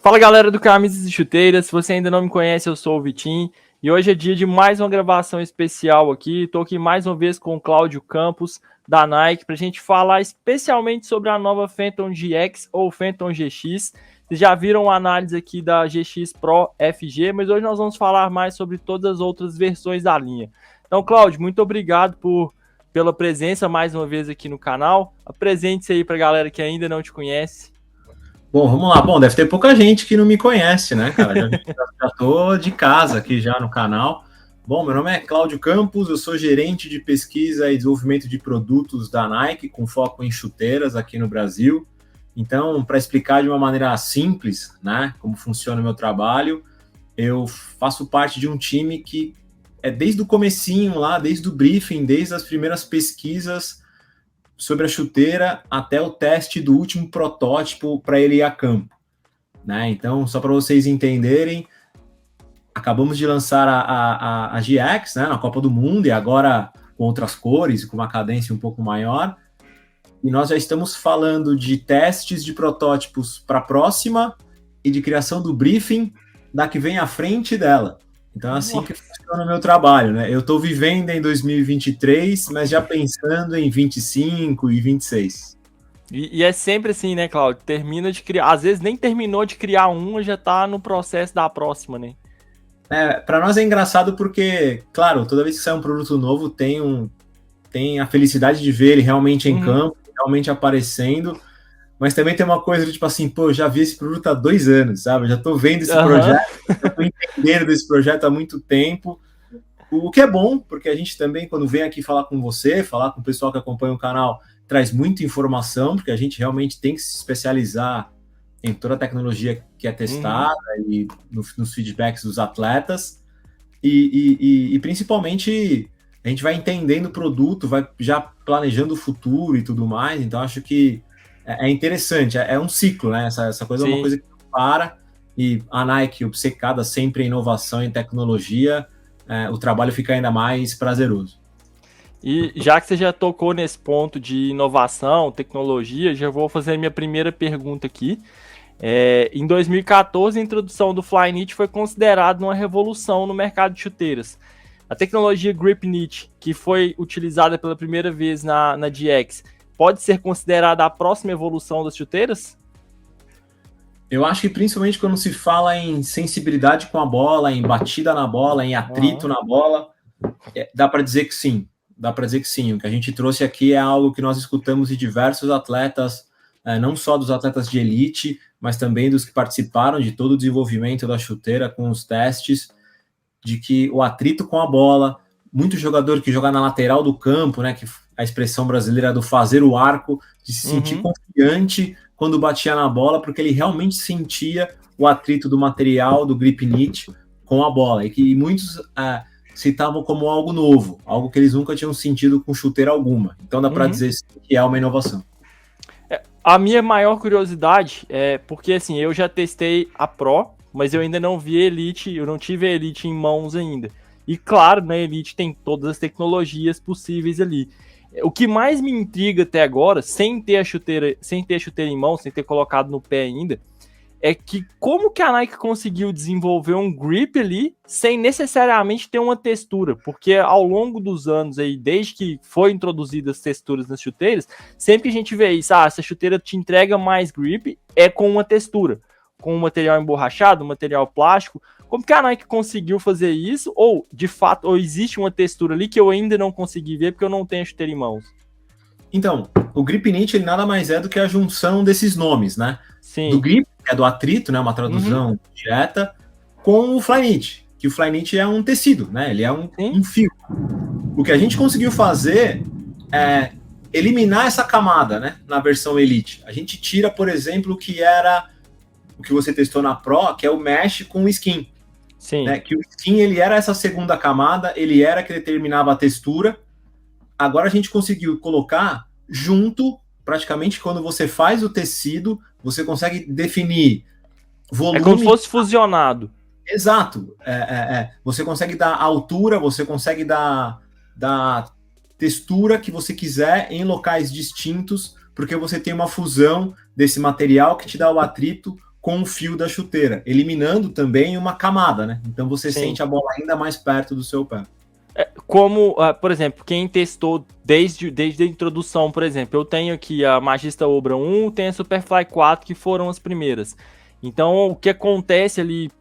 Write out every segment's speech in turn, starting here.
Fala galera do Camisas e Chuteiras, se você ainda não me conhece, eu sou o Vitinho e hoje é dia de mais uma gravação especial aqui. Estou aqui mais uma vez com o Cláudio Campos da Nike para a gente falar especialmente sobre a nova Phantom GX ou Phantom GX. Vocês já viram a análise aqui da GX Pro FG, mas hoje nós vamos falar mais sobre todas as outras versões da linha. Então, Cláudio, muito obrigado pela presença mais uma vez aqui no canal. Apresente-se aí para a galera que ainda não te conhece. Bom, vamos lá. Bom, deve ter pouca gente que não me conhece, né, cara? Já tô de casa aqui já no canal. Bom, meu nome é Cláudio Campos, eu sou gerente de pesquisa e desenvolvimento de produtos da Nike, com foco em chuteiras aqui no Brasil. Então, para explicar de uma maneira simples, né, como funciona o meu trabalho, eu faço parte de um time que é desde o comecinho lá, desde o briefing, desde as primeiras pesquisas sobre a chuteira até o teste do último protótipo para ele ir a campo, né? Então, só para vocês entenderem, acabamos de lançar a GX, né, na Copa do Mundo, e agora com outras cores, com uma cadência um pouco maior, e nós já estamos falando de testes de protótipos para a próxima e de criação do briefing da que vem à frente dela. Então é assim que funciona o meu trabalho, né? Eu estou vivendo em 2023, mas já pensando em 25 e 26. E é sempre assim, né, Cláudio? Termina de criar, às vezes nem terminou de criar uma, já tá no processo da próxima, né? Para nós é engraçado porque, claro, toda vez que sai um produto novo, tem a felicidade de ver ele realmente em campo, realmente aparecendo, mas também tem uma coisa do tipo assim, pô, eu já vi esse produto há 2 anos, sabe? Eu já tô vendo esse projeto, eu tô entendendo desse projeto há muito tempo, o que é bom, porque a gente também, quando vem aqui falar com você, falar com o pessoal que acompanha o canal, traz muita informação, porque a gente realmente tem que se especializar em toda a tecnologia que é testada e nos feedbacks dos atletas, e principalmente a gente vai entendendo o produto, vai já planejando o futuro e tudo mais, então acho que é interessante, é um ciclo, né? Essa coisa Sim. É uma coisa que não para, e a Nike, obcecada sempre em inovação e tecnologia, o trabalho fica ainda mais prazeroso. E já que você já tocou nesse ponto de inovação, tecnologia, já vou fazer a minha primeira pergunta aqui. Em 2014, a introdução do Flyknit foi considerada uma revolução no mercado de chuteiras. A tecnologia GripKnit, que foi utilizada pela primeira vez na GX, pode ser considerada a próxima evolução das chuteiras? Eu acho que principalmente quando se fala em sensibilidade com a bola, em batida na bola, em atrito na bola, dá para dizer que sim. Dá para dizer que sim. O que a gente trouxe aqui é algo que nós escutamos de diversos atletas, não só dos atletas de elite, mas também dos que participaram de todo o desenvolvimento da chuteira com os testes, de que o atrito com a bola, muito jogador que joga na lateral do campo, né, que a expressão brasileira do fazer o arco, de se sentir confiante quando batia na bola, porque ele realmente sentia o atrito do material, do GripKnit com a bola, e que muitos citavam como algo novo, algo que eles nunca tinham sentido com chuteira alguma. Então dá para dizer que é uma inovação. A minha maior curiosidade é porque, assim, eu já testei a Pro, mas eu ainda não vi a Elite, eu não tive a Elite em mãos ainda. E claro, na Elite tem todas as tecnologias possíveis ali. O que mais me intriga até agora, sem ter a chuteira em mãos, sem ter colocado no pé ainda, é que como que a Nike conseguiu desenvolver um grip ali sem necessariamente ter uma textura, porque ao longo dos anos aí, desde que foi introduzidas as texturas nas chuteiras, sempre que a gente vê isso, essa chuteira te entrega mais grip, é com uma textura, com um material emborrachado, um material plástico. Como que a Nike conseguiu fazer isso? Ou, de fato, ou existe uma textura ali que eu ainda não consegui ver porque eu não tenho a chuteira em mãos? Então, o GripKnit, ele nada mais é do que a junção desses nomes, né? Sim. Do grip, que é do atrito, né? Uma tradução direta, com o Flyknit, que o Flyknit é um tecido, né? Ele é um fio. O que a gente conseguiu fazer é eliminar essa camada, né? Na versão Elite. A gente tira, por exemplo, o que era o que você testou na Pro, que é o mesh com o skin. Sim. Né? Que o skin, ele era essa segunda camada, ele era que determinava a textura. Agora a gente conseguiu colocar junto, praticamente quando você faz o tecido, você consegue definir volume. É como se fosse fusionado. Exato. Você consegue dar altura, você consegue dar textura que você quiser em locais distintos, porque você tem uma fusão desse material que te dá o atrito com o fio da chuteira, eliminando também uma camada, né? Então você Sim. sente a bola ainda mais perto do seu pé. Como, por exemplo, quem testou desde a introdução, por exemplo, eu tenho aqui a Magista Obra 1, tem a Superfly 4, que foram as primeiras. Então, o que acontece ali,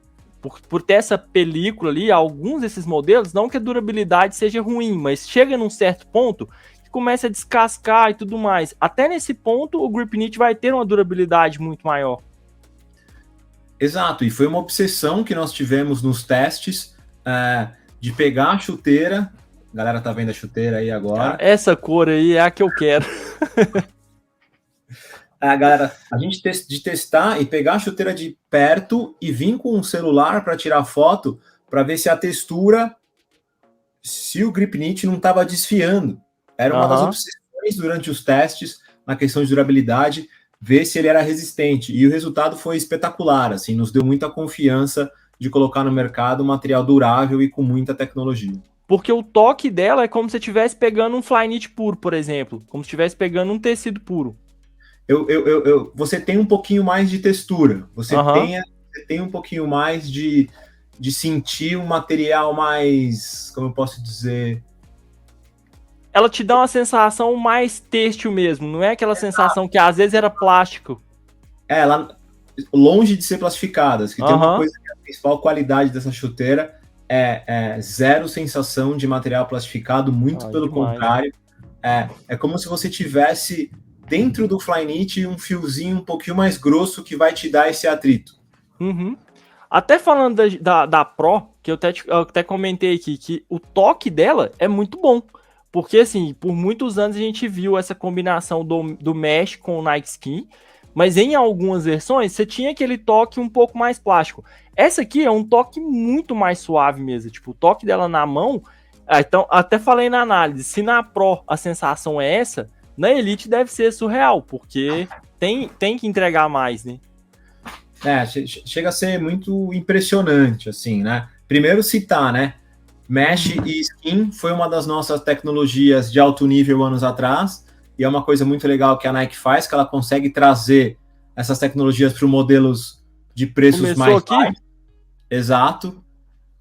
por ter essa película ali, alguns desses modelos, não que a durabilidade seja ruim, mas chega num certo ponto que começa a descascar e tudo mais. Até nesse ponto, o Grip Knit vai ter uma durabilidade muito maior. Exato, e foi uma obsessão que nós tivemos nos testes, de pegar a chuteira. A galera tá vendo a chuteira aí agora. Essa cor aí é a que eu quero. Galera, a gente de testar e pegar a chuteira de perto e vir com um celular para tirar foto, para ver se a textura, se o Grip Knit não estava desfiando. Era uma das obsessões durante os testes, na questão de durabilidade, ver se ele era resistente. E o resultado foi espetacular, assim, nos deu muita confiança de colocar no mercado um material durável e com muita tecnologia. Porque o toque dela é como se você estivesse pegando um Flyknit puro, por exemplo. Como se estivesse pegando um tecido puro. Você tem um pouquinho mais de textura. Você tem um pouquinho mais de sentir um material mais... Como eu posso dizer? Ela te dá uma sensação mais têxtil mesmo. Não é aquela sensação que às vezes era plástico. Ela longe de ser plastificadas. Que tem uma coisa que a principal qualidade dessa chuteira é zero sensação de material plastificado, muito pelo contrário. É como se você tivesse dentro do Flyknit um fiozinho um pouquinho mais grosso que vai te dar esse atrito. Até falando da Pro, que eu até comentei aqui, que o toque dela é muito bom. Porque, assim, por muitos anos a gente viu essa combinação do mesh com o Nike Skin, mas em algumas versões você tinha aquele toque um pouco mais plástico. Essa aqui é um toque muito mais suave mesmo, tipo, o toque dela na mão. Então, até falei na análise, se na Pro a sensação é essa, na Elite deve ser surreal, porque tem que entregar mais, né? Chega a ser muito impressionante, assim, né? Primeiro citar, né? Mesh e Skin foi uma das nossas tecnologias de alto nível anos atrás, e é uma coisa muito legal que a Nike faz, que ela consegue trazer essas tecnologias para modelos de preços mais baixos. Exato.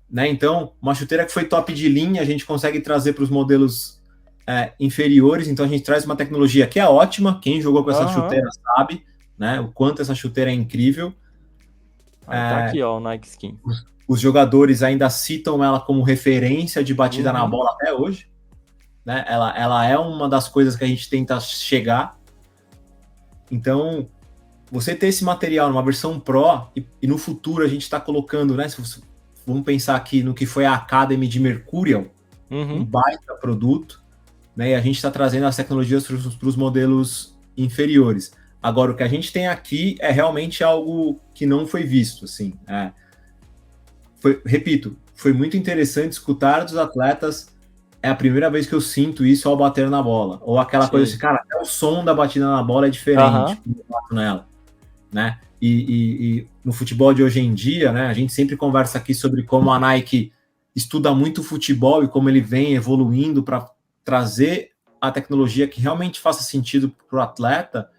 Né? Então, uma chuteira que foi top de linha, a gente consegue trazer para os modelos inferiores, então a gente traz uma tecnologia que é ótima, quem jogou com essa chuteira sabe, né, o quanto essa chuteira é incrível. Tá aqui, ó, o Nike Skin. Os jogadores ainda citam ela como referência de batida na bola até hoje. Né? Ela é uma das coisas que a gente tenta chegar. Então, você ter esse material numa versão Pro, e no futuro a gente está colocando, né? Vamos pensar aqui no que foi a Academy de Mercurial, um baita produto, né? E a gente está trazendo as tecnologias para os modelos inferiores. Agora, o que a gente tem aqui é realmente algo que não foi visto, assim. Repito, foi muito interessante escutar dos atletas. É a primeira vez que eu sinto isso ao bater na bola. Ou aquela coisa assim, cara, até o som da batida na bola é diferente quando eu bato nela, né? E no futebol de hoje em dia, né, a gente sempre conversa aqui sobre como a Nike estuda muito futebol e como ele vem evoluindo para trazer a tecnologia que realmente faça sentido para o atleta.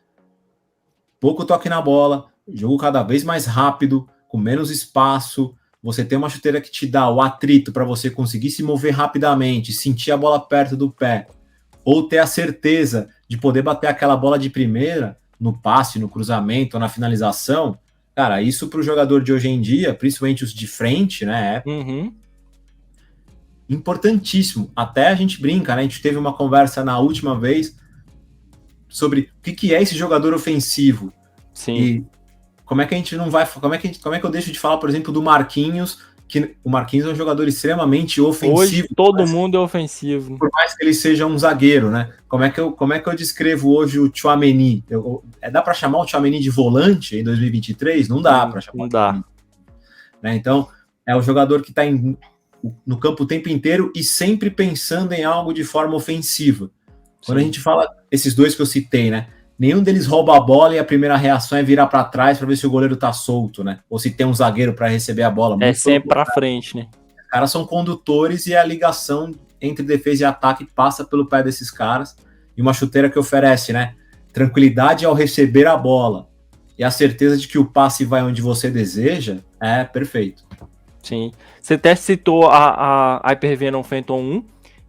Pouco toque na bola, jogo cada vez mais rápido, com menos espaço. Você tem uma chuteira que te dá o atrito para você conseguir se mover rapidamente, sentir a bola perto do pé, ou ter a certeza de poder bater aquela bola de primeira no passe, no cruzamento, ou na finalização. Cara, isso para o jogador de hoje em dia, principalmente os de frente, né, importantíssimo. Até a gente brinca, né? A gente teve uma conversa na última vez sobre o que é esse jogador ofensivo. Sim. E como é que a gente não vai... Como é que eu deixo de falar, por exemplo, do Marquinhos, que o Marquinhos é um jogador extremamente ofensivo. Hoje todo mundo é ofensivo. Por mais que ele seja um zagueiro, né? Como é que eu descrevo hoje o Tchouaméni? Dá para chamar o Tchouaméni de volante em 2023? Não dá para chamar. Não dá. Né? Então, é o jogador que está no campo o tempo inteiro e sempre pensando em algo de forma ofensiva. Quando a gente fala, esses dois que eu citei, né? Nenhum deles rouba a bola e a primeira reação é virar para trás para ver se o goleiro tá solto, né? Ou se tem um zagueiro para receber a bola. É sempre para frente, né? Os caras são condutores e a ligação entre defesa e ataque passa pelo pé desses caras. E uma chuteira que oferece, né? Tranquilidade ao receber a bola. e a certeza de que o passe vai onde você deseja, é perfeito. Sim. Você até citou a Hyper-Venom Phantom 1,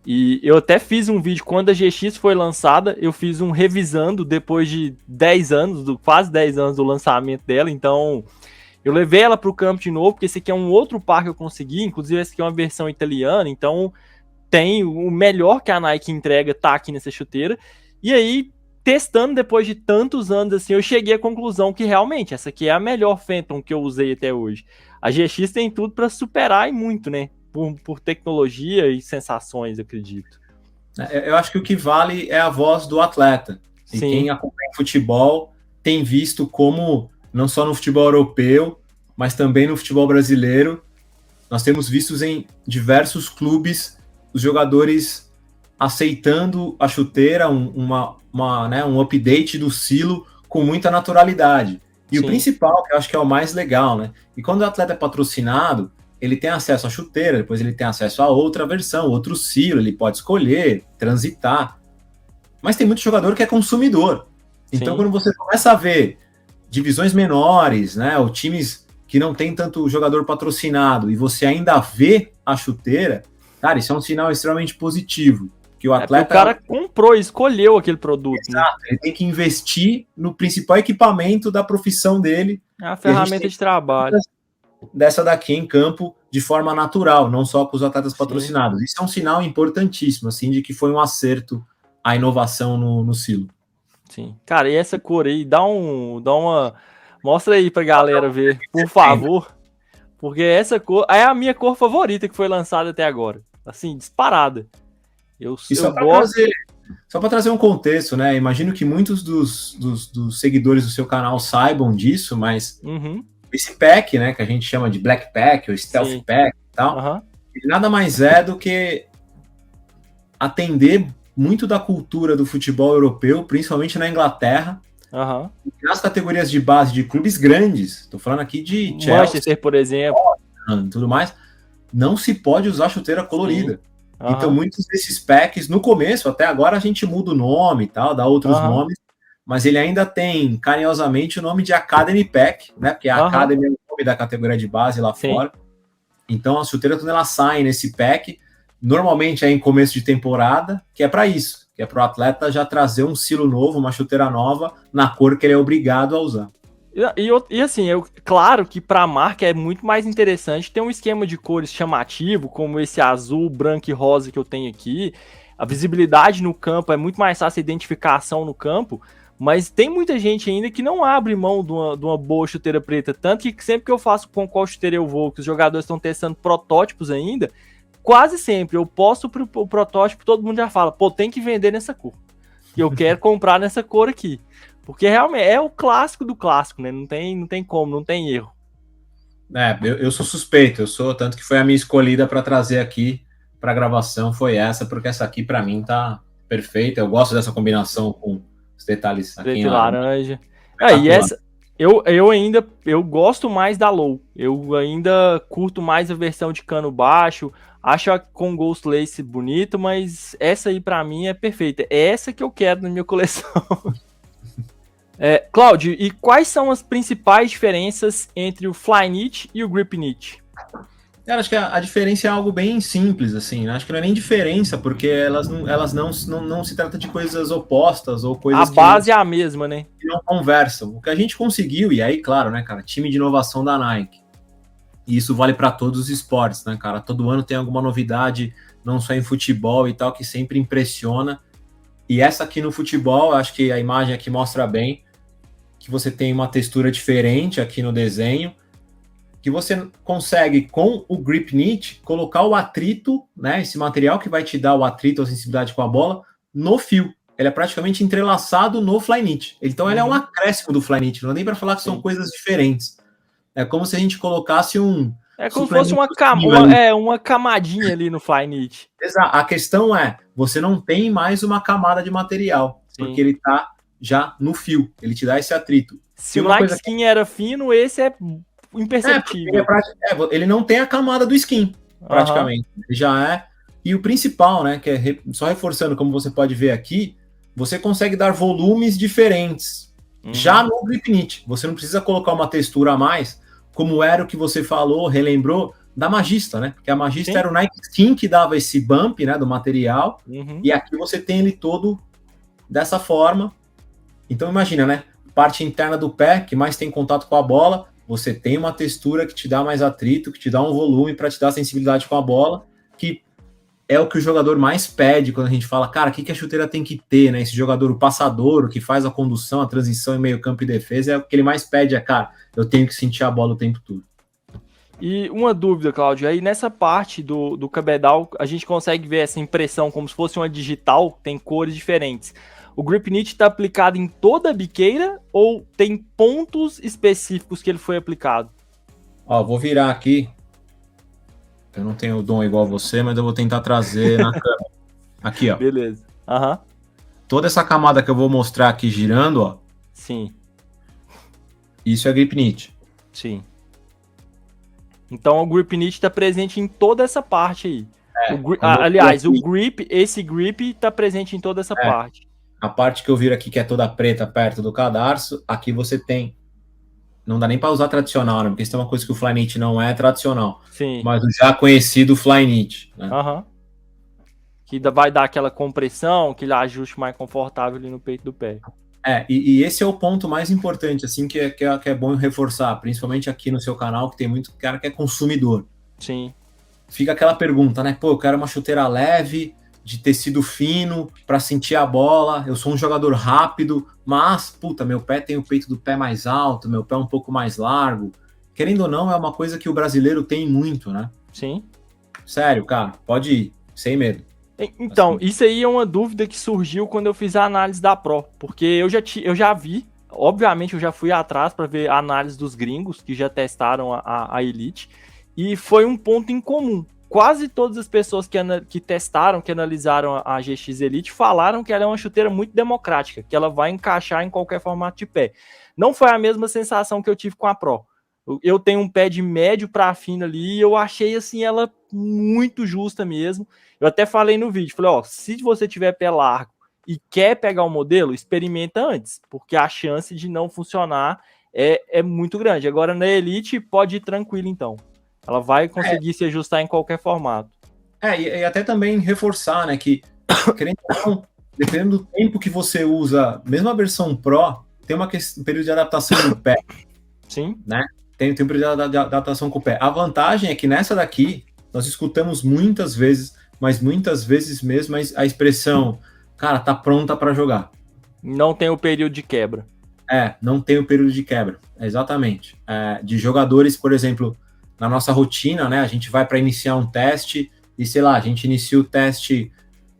e eu até fiz um vídeo quando a GX foi lançada, eu fiz um revisando depois de 10 anos, quase 10 anos do lançamento dela, então eu levei ela pro campo de novo, porque esse aqui é um outro par que eu consegui, inclusive esse aqui é uma versão italiana, então tem o melhor que a Nike entrega, tá aqui nessa chuteira, e aí, testando depois de tantos anos assim, eu cheguei à conclusão que realmente essa aqui é a melhor Phantom que eu usei até hoje. A GX tem tudo para superar e muito, né? Por tecnologia e sensações, eu acredito. Eu acho que o que vale é a voz do atleta. E Sim. quem acompanha futebol tem visto como, não só no futebol europeu, mas também no futebol brasileiro, nós temos visto em diversos clubes os jogadores aceitando a chuteira, um update do silo com muita naturalidade. E Sim. O principal, que eu acho que é o mais legal, né? E quando o atleta é patrocinado, ele tem acesso à chuteira, depois ele tem acesso a outra versão, outro silo, ele pode escolher, transitar. Mas tem muito jogador que é consumidor. Então, Sim. Quando você começa a ver divisões menores, né, ou times que não tem tanto jogador patrocinado, e você ainda vê a chuteira, cara, isso é um sinal extremamente positivo. Que o atleta... o cara comprou, escolheu aquele produto. Exato, né? Ele tem que investir no principal equipamento da profissão dele. É a ferramenta de trabalho. Dessa daqui em campo de forma natural, não só com os atletas patrocinados. Sim. Isso é um sinal importantíssimo, assim, de que foi um acerto a inovação no silo. Sim. Cara, e essa cor aí, dá uma... Mostra aí pra galera ver, por favor. Porque essa cor é a minha cor favorita que foi lançada até agora. Assim, disparada. Eu gosto... Só para trazer um contexto, né? Imagino que muitos dos seguidores do seu canal saibam disso, mas esse pack, né, que a gente chama de Black Pack ou Stealth Sim. Pack e tal, ele nada mais é do que atender muito da cultura do futebol europeu, principalmente na Inglaterra, nas categorias de base de clubes grandes. Estou falando aqui de Chelsea, Manchester, por exemplo, tudo mais. Não se pode usar chuteira colorida. Então, muitos desses packs, no começo, até agora, a gente muda o nome e tal, dá outros nomes, mas ele ainda tem, carinhosamente, o nome de Academy Pack, né? Porque a Academy é o nome da categoria de base lá fora. Então, as chuteiras, quando elas saem nesse pack, normalmente é em começo de temporada, que é para isso, que é para o atleta já trazer um silo novo, uma chuteira nova, na cor que ele é obrigado a usar. E assim, claro que para a marca é muito mais interessante ter um esquema de cores chamativo, como esse azul, branco e rosa que eu tenho aqui. A visibilidade no campo é muito mais fácil, a identificação no campo, mas tem muita gente ainda que não abre mão de uma boa chuteira preta. Tanto que sempre que eu faço com qual chuteira eu vou, que os jogadores estão testando protótipos ainda, quase sempre eu posto o protótipo, todo mundo já fala, pô, tem que vender nessa cor. E eu quero comprar nessa cor aqui. Porque realmente é o clássico do clássico, né? Não tem como, não tem erro. Eu sou suspeito, tanto que foi a minha escolhida para trazer aqui para gravação, foi essa, porque essa aqui para mim tá perfeita. Eu gosto dessa combinação com os detalhes aqui em laranja. E essa eu gosto mais da Low. Eu ainda curto mais a versão de cano baixo. Acho a com Ghost Lace bonito, mas essa aí para mim é perfeita. É essa que eu quero na minha coleção. Cláudio, e quais são as principais diferenças entre o Flyknit e o Gripknit? Eu acho que a diferença é algo bem simples, assim, né? Acho que não é nem diferença, porque elas não se trata de coisas opostas ou coisas a base é a mesma, né? Que não conversam. O que a gente conseguiu, e aí, claro, né, cara, time de inovação da Nike, e isso vale para todos os esportes, né, cara? Todo ano tem alguma novidade, não só em futebol e tal, que sempre impressiona. E essa aqui no futebol, acho que a imagem aqui mostra bem que você tem uma textura diferente aqui no desenho, que você consegue, com o Gripknit, colocar o atrito, né, esse material que vai te dar o atrito, a sensibilidade com a bola, no fio. Ele é praticamente entrelaçado no Flyknit. Então ele é um acréscimo do Flyknit, não é nem para falar que são coisas diferentes. É como se a gente colocasse um... É como se fosse uma camadinha ali no Flyknit. Exato. A questão é, você não tem mais uma camada de material, porque ele está já no fio, ele te dá esse atrito. Se o Nike Skin era fino, esse é imperceptível. Ele não tem a camada do skin, praticamente. Ele já é... E o principal, né, que é só reforçando, como você pode ver aqui, você consegue dar volumes diferentes. Já no Gripnit, você não precisa colocar uma textura a mais, como era o que você falou, relembrou, da Magista, né? Porque a Magista era o Nike Skin que dava esse bump, né, do material, e aqui você tem ele todo dessa forma. Então imagina, né? Parte interna do pé, que mais tem contato com a bola, você tem uma textura que te dá mais atrito, que te dá um volume para te dar sensibilidade com a bola, que é o que o jogador mais pede quando a gente fala, cara, o que a chuteira tem que ter, né? Esse jogador, o passador, o que faz a condução, a transição em meio campo e defesa, é o que ele mais pede, cara, eu tenho que sentir a bola o tempo todo. E uma dúvida, Cláudio, aí nessa parte do cabedal, a gente consegue ver essa impressão como se fosse uma digital, tem cores diferentes. O Gripnit está aplicado em toda a biqueira ou tem pontos específicos que ele foi aplicado? Ó, vou virar aqui. Eu não tenho o dom igual a você, mas eu vou tentar trazer na câmera. Aqui, ó. Beleza. Aham. Toda essa camada que eu vou mostrar aqui girando, ó. Sim. Isso é Gripnit. Sim. Então o Gripnit está presente em toda essa parte aí. Aliás, esse grip está presente em toda essa parte. A parte que eu viro aqui, que é toda preta perto do cadarço, aqui você tem. Não dá nem para usar tradicional, né? Porque isso é uma coisa que o Flyknit não é tradicional. Sim. Mas o já conhecido Flyknit, né? Que vai dar aquela compressão, aquele ajuste mais confortável ali no peito do pé. E esse é o ponto mais importante, assim, que é bom reforçar, principalmente aqui no seu canal, que tem muito cara que é consumidor. Sim. Fica aquela pergunta, né? Pô, eu quero uma chuteira leve, de tecido fino, para sentir a bola, eu sou um jogador rápido, mas, puta, meu pé tem o peito do pé mais alto, meu pé um pouco mais largo. Querendo ou não, é uma coisa que o brasileiro tem muito, né? Sim. Sério, cara, pode ir, sem medo. Então, assim, isso aí é uma dúvida que surgiu quando eu fiz a análise da Pro, porque eu já vi, obviamente eu já fui atrás para ver a análise dos gringos que já testaram a Elite, e foi um ponto em comum. Quase todas as pessoas que testaram, que analisaram a GX Elite, falaram que ela é uma chuteira muito democrática, que ela vai encaixar em qualquer formato de pé. Não foi a mesma sensação que eu tive com a Pro. Eu tenho um pé de médio para fino ali e eu achei assim ela muito justa mesmo. Eu até falei no vídeo, falei, ó, se você tiver pé largo e quer pegar o modelo, experimenta antes, porque a chance de não funcionar é muito grande. Agora na Elite pode ir tranquilo então. Ela vai conseguir se ajustar em qualquer formato. E até também reforçar, né, que querendo ou não, dependendo do tempo que você usa, mesmo a versão Pro, tem um período de adaptação no pé. Sim. Né? Tem um período de adaptação com o pé. A vantagem é que nessa daqui, nós escutamos muitas vezes, mas muitas vezes mesmo, a expressão, cara, tá pronta para jogar. Não tem o período de quebra. Não tem o período de quebra, exatamente. De jogadores, por exemplo, na nossa rotina, né, a gente vai para iniciar um teste e, sei lá, a gente inicia o teste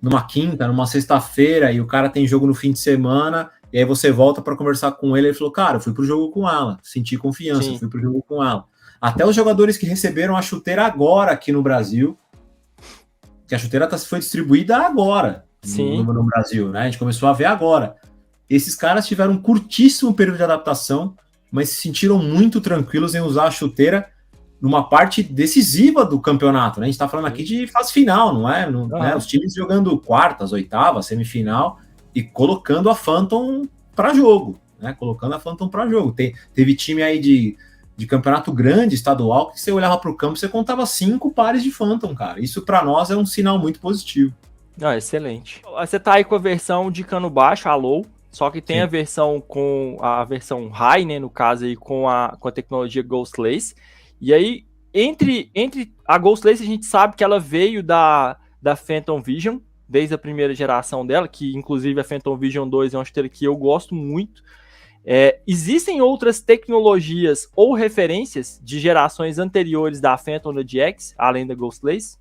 numa quinta, numa sexta-feira, e o cara tem jogo no fim de semana, e aí você volta para conversar com ele, e falou, cara, eu fui pro jogo com ela, senti confiança, Sim. fui pro jogo com ela. Até os jogadores que receberam a chuteira agora aqui no Brasil, que a chuteira foi distribuída agora no Brasil, né? A gente começou a ver agora. Esses caras tiveram um curtíssimo período de adaptação, mas se sentiram muito tranquilos em usar a chuteira numa parte decisiva do campeonato, né? A gente tá falando aqui de fase final, não é? Né? Os times jogando quartas, oitavas, semifinal e colocando a Phantom para jogo, né? Colocando a Phantom para jogo. Teve time aí de campeonato grande, estadual, que você olhava para o campo, você contava 5 pares de Phantom, cara. Isso para nós é um sinal muito positivo. Excelente. Você tá aí com a versão de cano baixo, a low, só que tem a versão com a versão high, né? No caso aí com a tecnologia Ghost Lace. E aí, entre a Ghost Lace, a gente sabe que ela veio da Phantom Vision, desde a primeira geração dela, que inclusive a Phantom Vision 2 é uma chuteira que eu gosto muito. Existem outras tecnologias ou referências de gerações anteriores da Phantom no DX, além da Ghost Lace?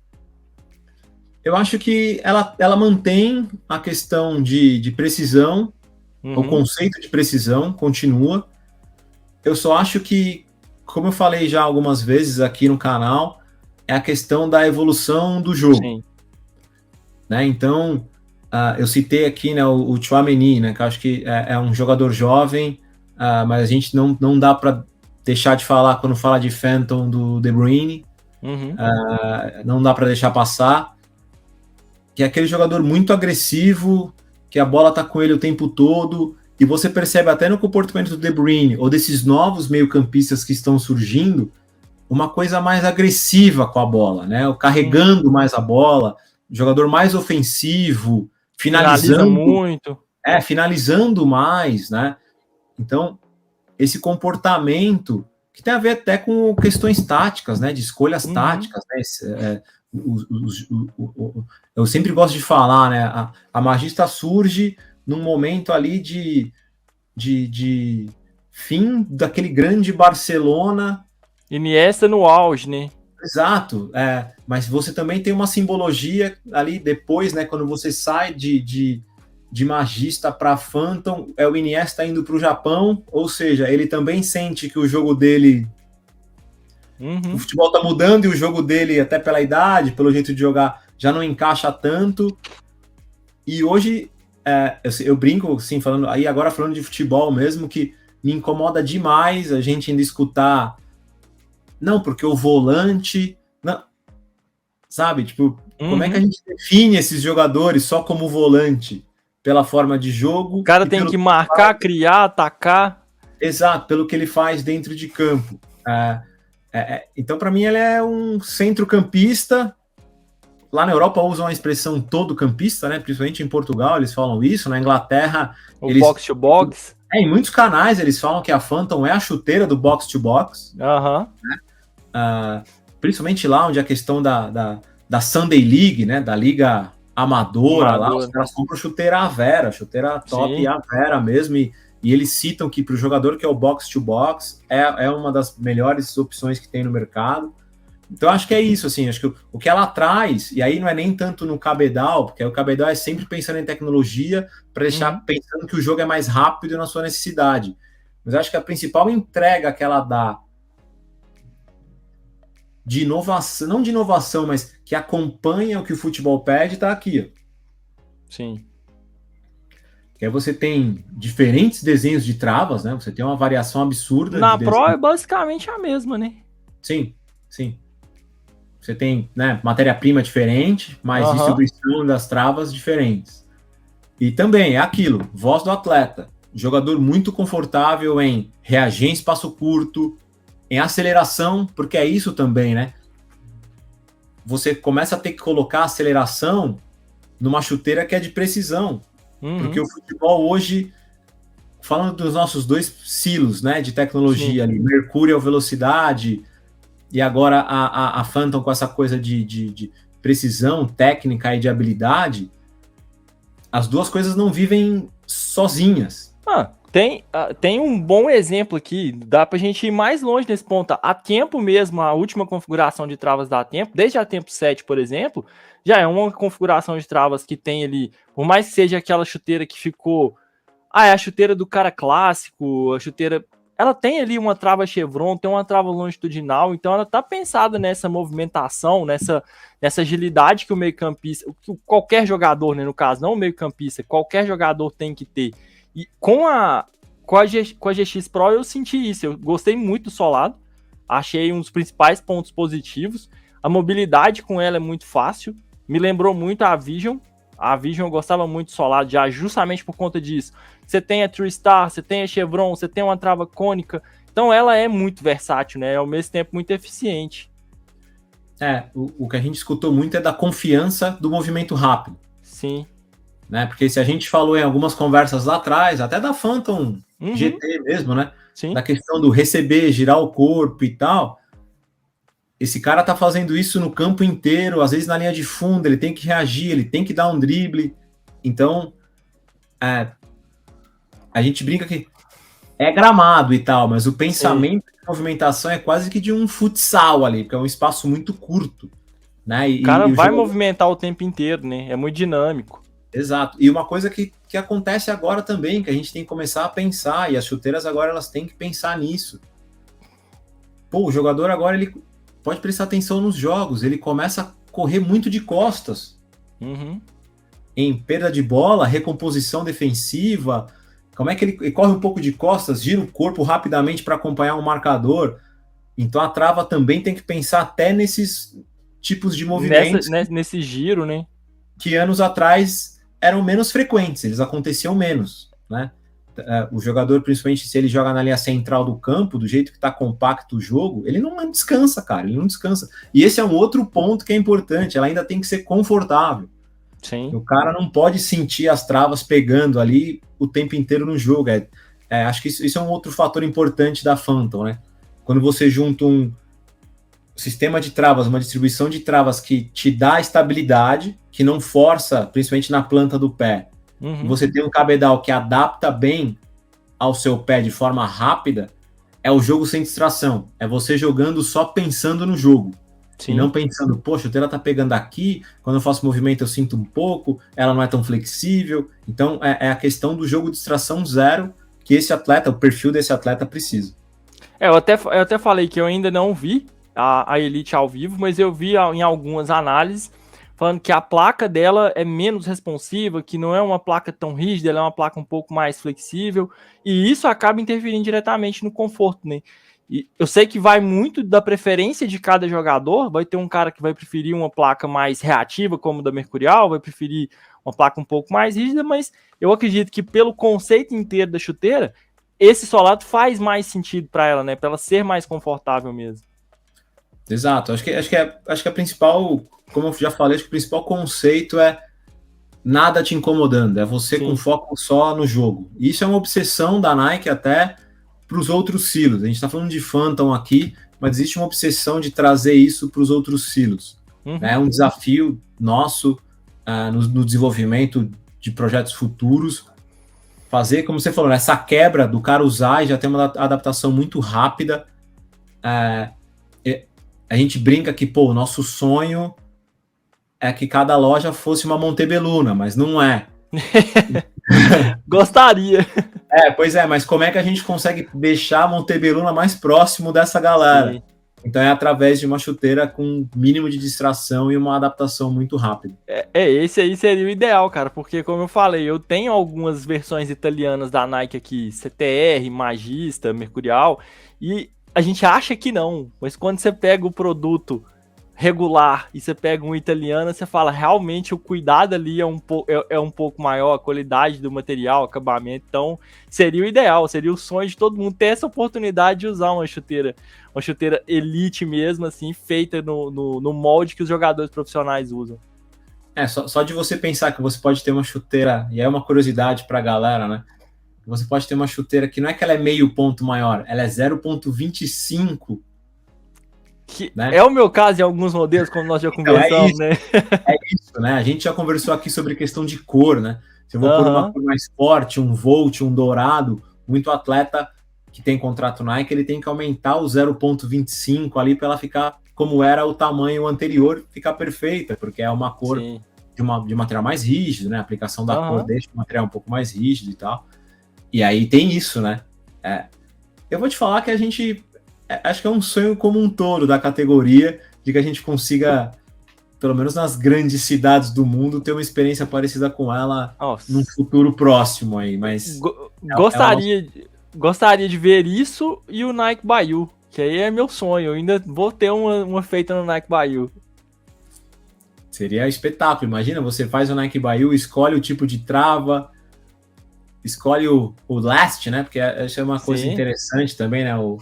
Eu acho que ela mantém a questão de precisão, o conceito de precisão continua. Eu só acho que, como eu falei já algumas vezes aqui no canal, é a questão da evolução do jogo. Sim. Né? Então, eu citei aqui, né, o Tchouaméni, né, que eu acho que é um jogador jovem, mas a gente não dá para deixar de falar quando fala de Phantom do De Bruyne, não dá para deixar passar, que é aquele jogador muito agressivo, que a bola tá com ele o tempo todo, E você percebe até no comportamento do De Bruyne ou desses novos meio-campistas que estão surgindo, uma coisa mais agressiva com a bola, né? Carregando mais a bola, jogador mais ofensivo, finaliza muito. Finalizando mais, né? Então, esse comportamento que tem a ver até com questões táticas, né? De escolhas táticas, né? Eu sempre gosto de falar, né? A Magista surge num momento ali de fim daquele grande Barcelona. Iniesta no auge, né? Exato, mas você também tem uma simbologia ali depois, né? Quando você sai de Magista para Phantom, é o Iniesta indo para o Japão, ou seja, ele também sente que o jogo dele, o futebol está mudando e o jogo dele, até pela idade, pelo jeito de jogar, já não encaixa tanto. E hoje eu brinco, assim, agora falando de futebol mesmo, que me incomoda demais a gente ainda escutar, não, porque o volante, não, sabe, tipo, como é que a gente define esses jogadores só como volante? Pela forma de jogo. O cara tem que marcar, criar, atacar. Exato, pelo que ele faz dentro de campo. Então, para mim, ele é um centrocampista. Lá na Europa usam a expressão todo campista, né? Principalmente em Portugal eles falam isso. Na Inglaterra, box to box. Em muitos canais eles falam que a Phantom é a chuteira do box to box. Né? Principalmente lá onde a questão da Sunday League, né? Da liga amadora. Lá os caras compram chuteira à vera, chuteira top à vera mesmo. E eles citam que para o jogador que é o box to box é uma das melhores opções que tem no mercado. Então, acho que é isso, assim, acho que o que ela traz, e aí não é nem tanto no cabedal, porque o cabedal é sempre pensando em tecnologia para deixar pensando que o jogo é mais rápido na sua necessidade. Mas acho que a principal entrega que ela dá de inovação, não de inovação, mas que acompanha o que o futebol pede, está aqui. Sim. Que aí você tem diferentes desenhos de travas, né? Você tem uma variação absurda. Na Pro é basicamente a mesma, né? Sim. Você tem, né, matéria-prima diferente, mas distribuição das travas diferentes. E também é aquilo, voz do atleta. Jogador muito confortável em reagir em espaço curto, em aceleração, porque é isso também, né? Você começa a ter que colocar aceleração numa chuteira que é de precisão. Porque o futebol hoje, falando dos nossos dois silos, né, de tecnologia ali, Mercúrio é velocidade, e agora a Phantom com essa coisa de precisão técnica e de habilidade, as duas coisas não vivem sozinhas. Tem um bom exemplo aqui, dá pra gente ir mais longe nesse ponto. A Tempo mesmo, a última configuração de travas da Tempo, desde a Tempo 7, por exemplo, já é uma configuração de travas que tem ali, por mais que seja aquela chuteira que ficou... é a chuteira do cara clássico, a chuteira... Ela tem ali uma trava chevron, tem uma trava longitudinal, então ela tá pensada nessa movimentação, nessa agilidade que o meio-campista, qualquer jogador, né, no caso, não o meio-campista, qualquer jogador tem que ter. E com a GX Pro eu senti isso, eu gostei muito do solado, achei um dos principais pontos positivos, a mobilidade com ela é muito fácil, me lembrou muito a Vision eu gostava muito do solado já justamente por conta disso. Você tem a TrueStar, você tem a Chevron, você tem uma trava cônica, então ela é muito versátil, né? Ao mesmo tempo muito eficiente. O que a gente escutou muito é da confiança do movimento rápido. Sim. Né? Porque se a gente falou em algumas conversas lá atrás, até da Phantom GT mesmo, né? Sim. Da questão do receber, girar o corpo e tal. Esse cara tá fazendo isso no campo inteiro, às vezes na linha de fundo, ele tem que reagir, ele tem que dar um drible. Então, a gente brinca que é gramado e tal, mas o pensamento de movimentação é quase que de um futsal ali, porque é um espaço muito curto. Né? O cara vai movimentar o tempo inteiro, né? É muito dinâmico. Exato. E uma coisa que acontece agora também, que a gente tem que começar a pensar, e as chuteiras agora elas têm que pensar nisso. Pô, o jogador agora ele pode prestar atenção nos jogos, ele começa a correr muito de costas. Em perda de bola, recomposição defensiva, como é que ele corre um pouco de costas, gira o corpo rapidamente para acompanhar um marcador. Então a trava também tem que pensar até nesses tipos de movimentos. Nesse giro, né? Que anos atrás eram menos frequentes, eles aconteciam menos, né? o jogador, principalmente se ele joga na linha central do campo, do jeito que está compacto o jogo, ele não descansa, cara, ele não descansa. E esse é um outro ponto que é importante, ela ainda tem que ser confortável. Sim. O cara não pode sentir as travas pegando ali o tempo inteiro no jogo. Acho que isso é um outro fator importante da Phantom, né? Quando você junta um sistema de travas, uma distribuição de travas que te dá estabilidade, que não força, principalmente na planta do pé, e você tem um cabedal que adapta bem ao seu pé de forma rápida, é o jogo sem distração. É você jogando só pensando no jogo. Sim. E não pensando, pô, a chuteira tá pegando aqui, quando eu faço movimento eu sinto um pouco, ela não é tão flexível. Então é a questão do jogo de distração zero que esse atleta, o perfil desse atleta precisa. Eu até falei que eu ainda não vi a Elite ao vivo, mas eu vi em algumas análises falando que a placa dela é menos responsiva, que não é uma placa tão rígida, ela é uma placa um pouco mais flexível, e isso acaba interferindo diretamente no conforto, né? E eu sei que vai muito da preferência de cada jogador, vai ter um cara que vai preferir uma placa mais reativa, como da Mercurial, vai preferir uma placa um pouco mais rígida, mas eu acredito que pelo conceito inteiro da chuteira, esse solado faz mais sentido para ela, né? Para ela ser mais confortável mesmo. Exato, acho que a principal, como eu já falei, acho que o principal conceito é nada te incomodando, é você com foco só no jogo. Isso é uma obsessão da Nike até para os outros silos. A gente está falando de Phantom aqui, mas existe uma obsessão de trazer isso para os outros silos. É um desafio nosso no desenvolvimento de projetos futuros, fazer, como você falou, essa quebra do cara usar e já ter uma adaptação muito rápida. A gente brinca que, pô, o nosso sonho é que cada loja fosse uma Montebelluna, mas não é. Gostaria. Pois é, mas como é que a gente consegue deixar a Montebelluna mais próximo dessa galera? Sim. Então é através de uma chuteira com mínimo de distração e uma adaptação muito rápida. Esse aí seria o ideal, cara, porque como eu falei, eu tenho algumas versões italianas da Nike aqui, CTR, Magista, Mercurial, e a gente acha que não, mas quando você pega o produto regular e você pega um italiano, você fala, realmente o cuidado ali é um pouco maior, a qualidade do material, acabamento, então seria o ideal, seria o sonho de todo mundo ter essa oportunidade de usar uma chuteira elite mesmo, assim, feita no molde que os jogadores profissionais usam. Só de você pensar que você pode ter uma chuteira, e é uma curiosidade pra galera, né? Você pode ter uma chuteira que não é que ela é meio ponto maior, ela é 0,25. Que né? É o meu caso em alguns modelos, como nós já conversamos, né? É isso, né? A gente já conversou aqui sobre questão de cor, né? Se eu vou pôr uma cor mais forte, um Volt, um dourado, muito atleta que tem contrato Nike, ele tem que aumentar o 0,25 ali para ela ficar como era o tamanho anterior, ficar perfeita, porque é uma cor de material mais rígido, né? A aplicação da cor deixa o material um pouco mais rígido e tal. E aí tem isso, né? Eu vou te falar que a gente... Acho que é um sonho como um todo da categoria, de que a gente consiga, pelo menos nas grandes cidades do mundo, ter uma experiência parecida com ela num futuro próximo aí, mas... Gostaria de ver isso e o Nike Bayou, que aí é meu sonho, eu ainda vou ter uma feita no Nike Bayou. Seria espetáculo, imagina, você faz o Nike Bayou, escolhe o tipo de trava, escolhe o last, né, porque essa é uma coisa interessante também, né, o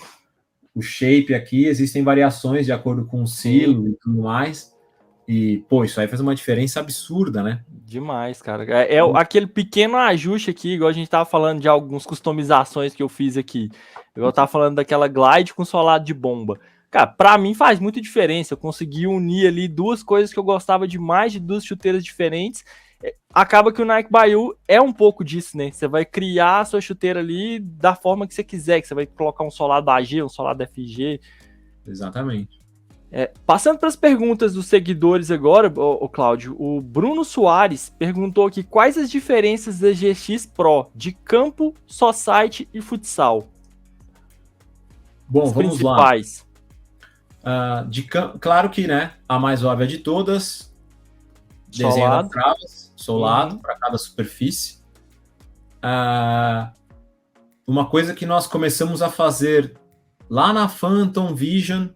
shape aqui, existem variações de acordo com o silo e tudo mais. E, pô, isso aí faz uma diferença absurda, né? Demais, cara. É aquele pequeno ajuste aqui, igual a gente tava falando de algumas customizações que eu fiz aqui. Eu tava falando daquela glide com solado de bomba. Cara, pra mim faz muita diferença. Eu consegui unir ali duas coisas que eu gostava demais, de duas chuteiras diferentes. Acaba que o Nike Bayou é um pouco disso, né? Você vai criar a sua chuteira ali da forma que você quiser, que você vai colocar um solado AG, um solado FG. Exatamente. Passando para as perguntas dos seguidores agora, Cláudio, o Bruno Soares perguntou aqui quais as diferenças da GX Pro de campo, society e futsal. Bom, as vamos principais. Lá. Claro que, né, a mais óbvia de todas... Desenho das travas, solado para cada superfície. Uma coisa que nós começamos a fazer lá na Phantom Vision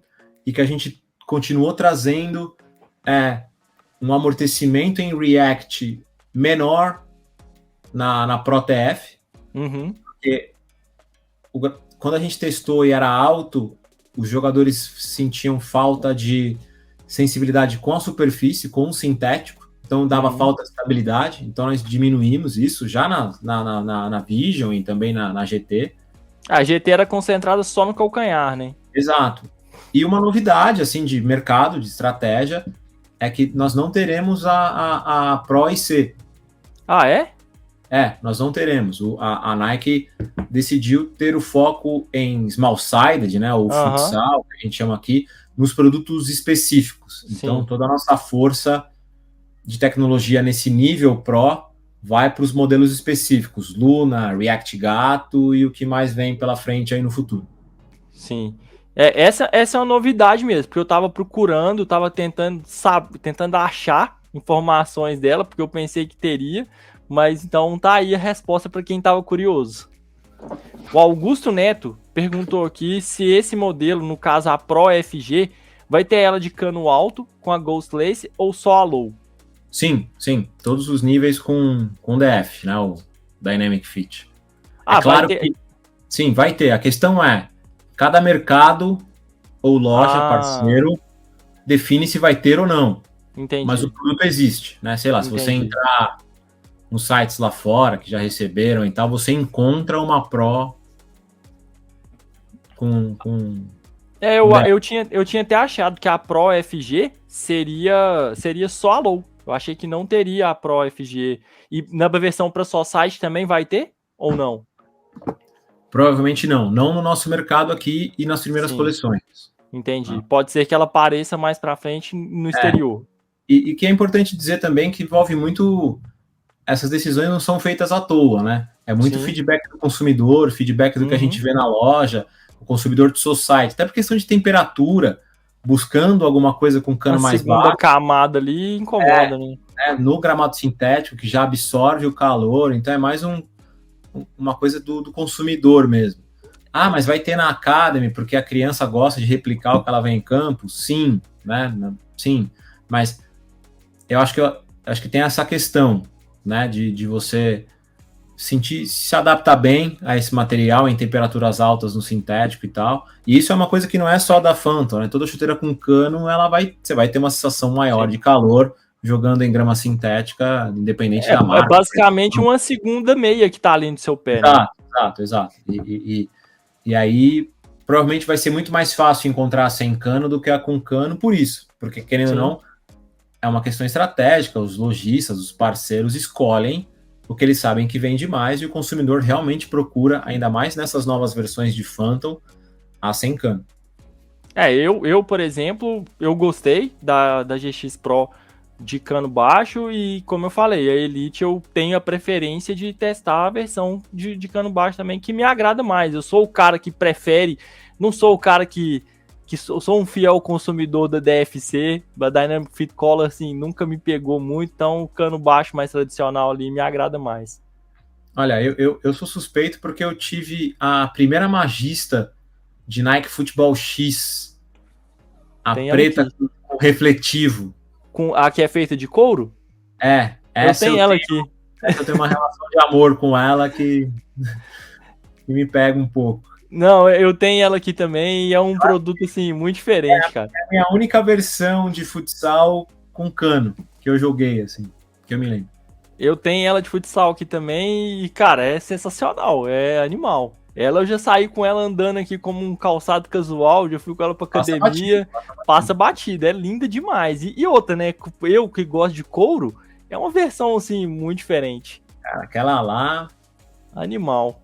e que a gente continuou trazendo é um amortecimento em React menor na Pro TF. porque quando a gente testou e era alto, os jogadores sentiam falta de sensibilidade com a superfície, com o sintético, então dava falta de estabilidade, então nós diminuímos isso já na Vision e também na GT. A GT era concentrada só no calcanhar, né? Exato. E uma novidade, assim, de mercado, de estratégia, é que nós não teremos a Pro e C. Ah, é? Nós não teremos. A Nike decidiu ter o foco em small-sided, né, ou futsal, que a gente chama aqui, nos produtos específicos. Sim. Então, toda a nossa força de tecnologia nesse nível Pro vai para os modelos específicos, Luna, React Gato e o que mais vem pela frente aí no futuro. Sim. Essa é uma novidade mesmo, porque eu tava procurando, tava tentando achar informações dela, porque eu pensei que teria, mas então tá aí a resposta para quem tava curioso. O Augusto Neto perguntou aqui se esse modelo, no caso a Pro FG, vai ter ela de cano alto com a Ghost Lace ou só a low? Sim, todos os níveis com DF, né, o Dynamic Fit. Claro que sim, vai ter. A questão é, cada mercado ou loja parceiro define se vai ter ou não. Entendi. Mas o produto existe, né? Sei lá, se você entrar nos sites lá fora que já receberam e tal, você encontra uma Pro com eu tinha até achado que a Pro FG seria só a low. Eu achei que não teria a Pro FG. E na versão para só site também vai ter ou não? Provavelmente não no nosso mercado aqui e nas primeiras coleções. Entendi. Pode ser que ela apareça mais para frente no exterior. E que é importante dizer também que envolve muito... Essas decisões não são feitas à toa, né? É muito feedback do consumidor, feedback do que a gente vê na loja, o consumidor do seu site, até por questão de temperatura, buscando alguma coisa com cano mais baixo. A segunda camada ali incomoda, né? No gramado sintético, que já absorve o calor, então é mais uma coisa do consumidor mesmo. Mas vai ter na Academy, porque a criança gosta de replicar o que ela vê em campo? Sim, né? Sim, mas eu acho que tem essa questão, né, de você se adaptar bem a esse material em temperaturas altas no sintético e tal. E isso é uma coisa que não é só da Phantom, né? Toda chuteira com cano, você vai ter uma sensação maior de calor jogando em grama sintética, independente da marca. É basicamente uma segunda meia que tá ali no seu pé. Exato. E aí, provavelmente vai ser muito mais fácil encontrar sem cano do que a com cano, por isso. Porque, querendo ou não, é uma questão estratégica, os lojistas, os parceiros escolhem o que eles sabem que vende mais e o consumidor realmente procura, ainda mais nessas novas versões de Phantom, a sem cano. Eu, por exemplo, eu gostei da GX Pro de cano baixo e, como eu falei, a Elite eu tenho a preferência de testar a versão de cano baixo também, que me agrada mais. Eu sou o cara que prefere, não sou o cara que sou um fiel consumidor da DFC, da Dynamic Fit Collar, assim, nunca me pegou muito, então o cano baixo mais tradicional ali me agrada mais. Olha, eu sou suspeito porque eu tive a primeira magista de Nike Futebol X, a preta com refletivo. A que é feita de couro? Essa eu tenho ela aqui. Eu tenho uma relação de amor com ela que me pega um pouco. Não, eu tenho ela aqui também e é um produto, assim, muito diferente, cara. É a minha única versão de futsal com cano que eu joguei, assim, que eu me lembro. Eu tenho ela de futsal aqui também e, cara, é sensacional, é animal. Ela, eu já saí com ela andando aqui como um calçado casual, já fui com ela pra academia, passa batida, é linda demais. E outra, né, eu que gosto de couro, é uma versão, assim, muito diferente. Cara, aquela lá... Animal.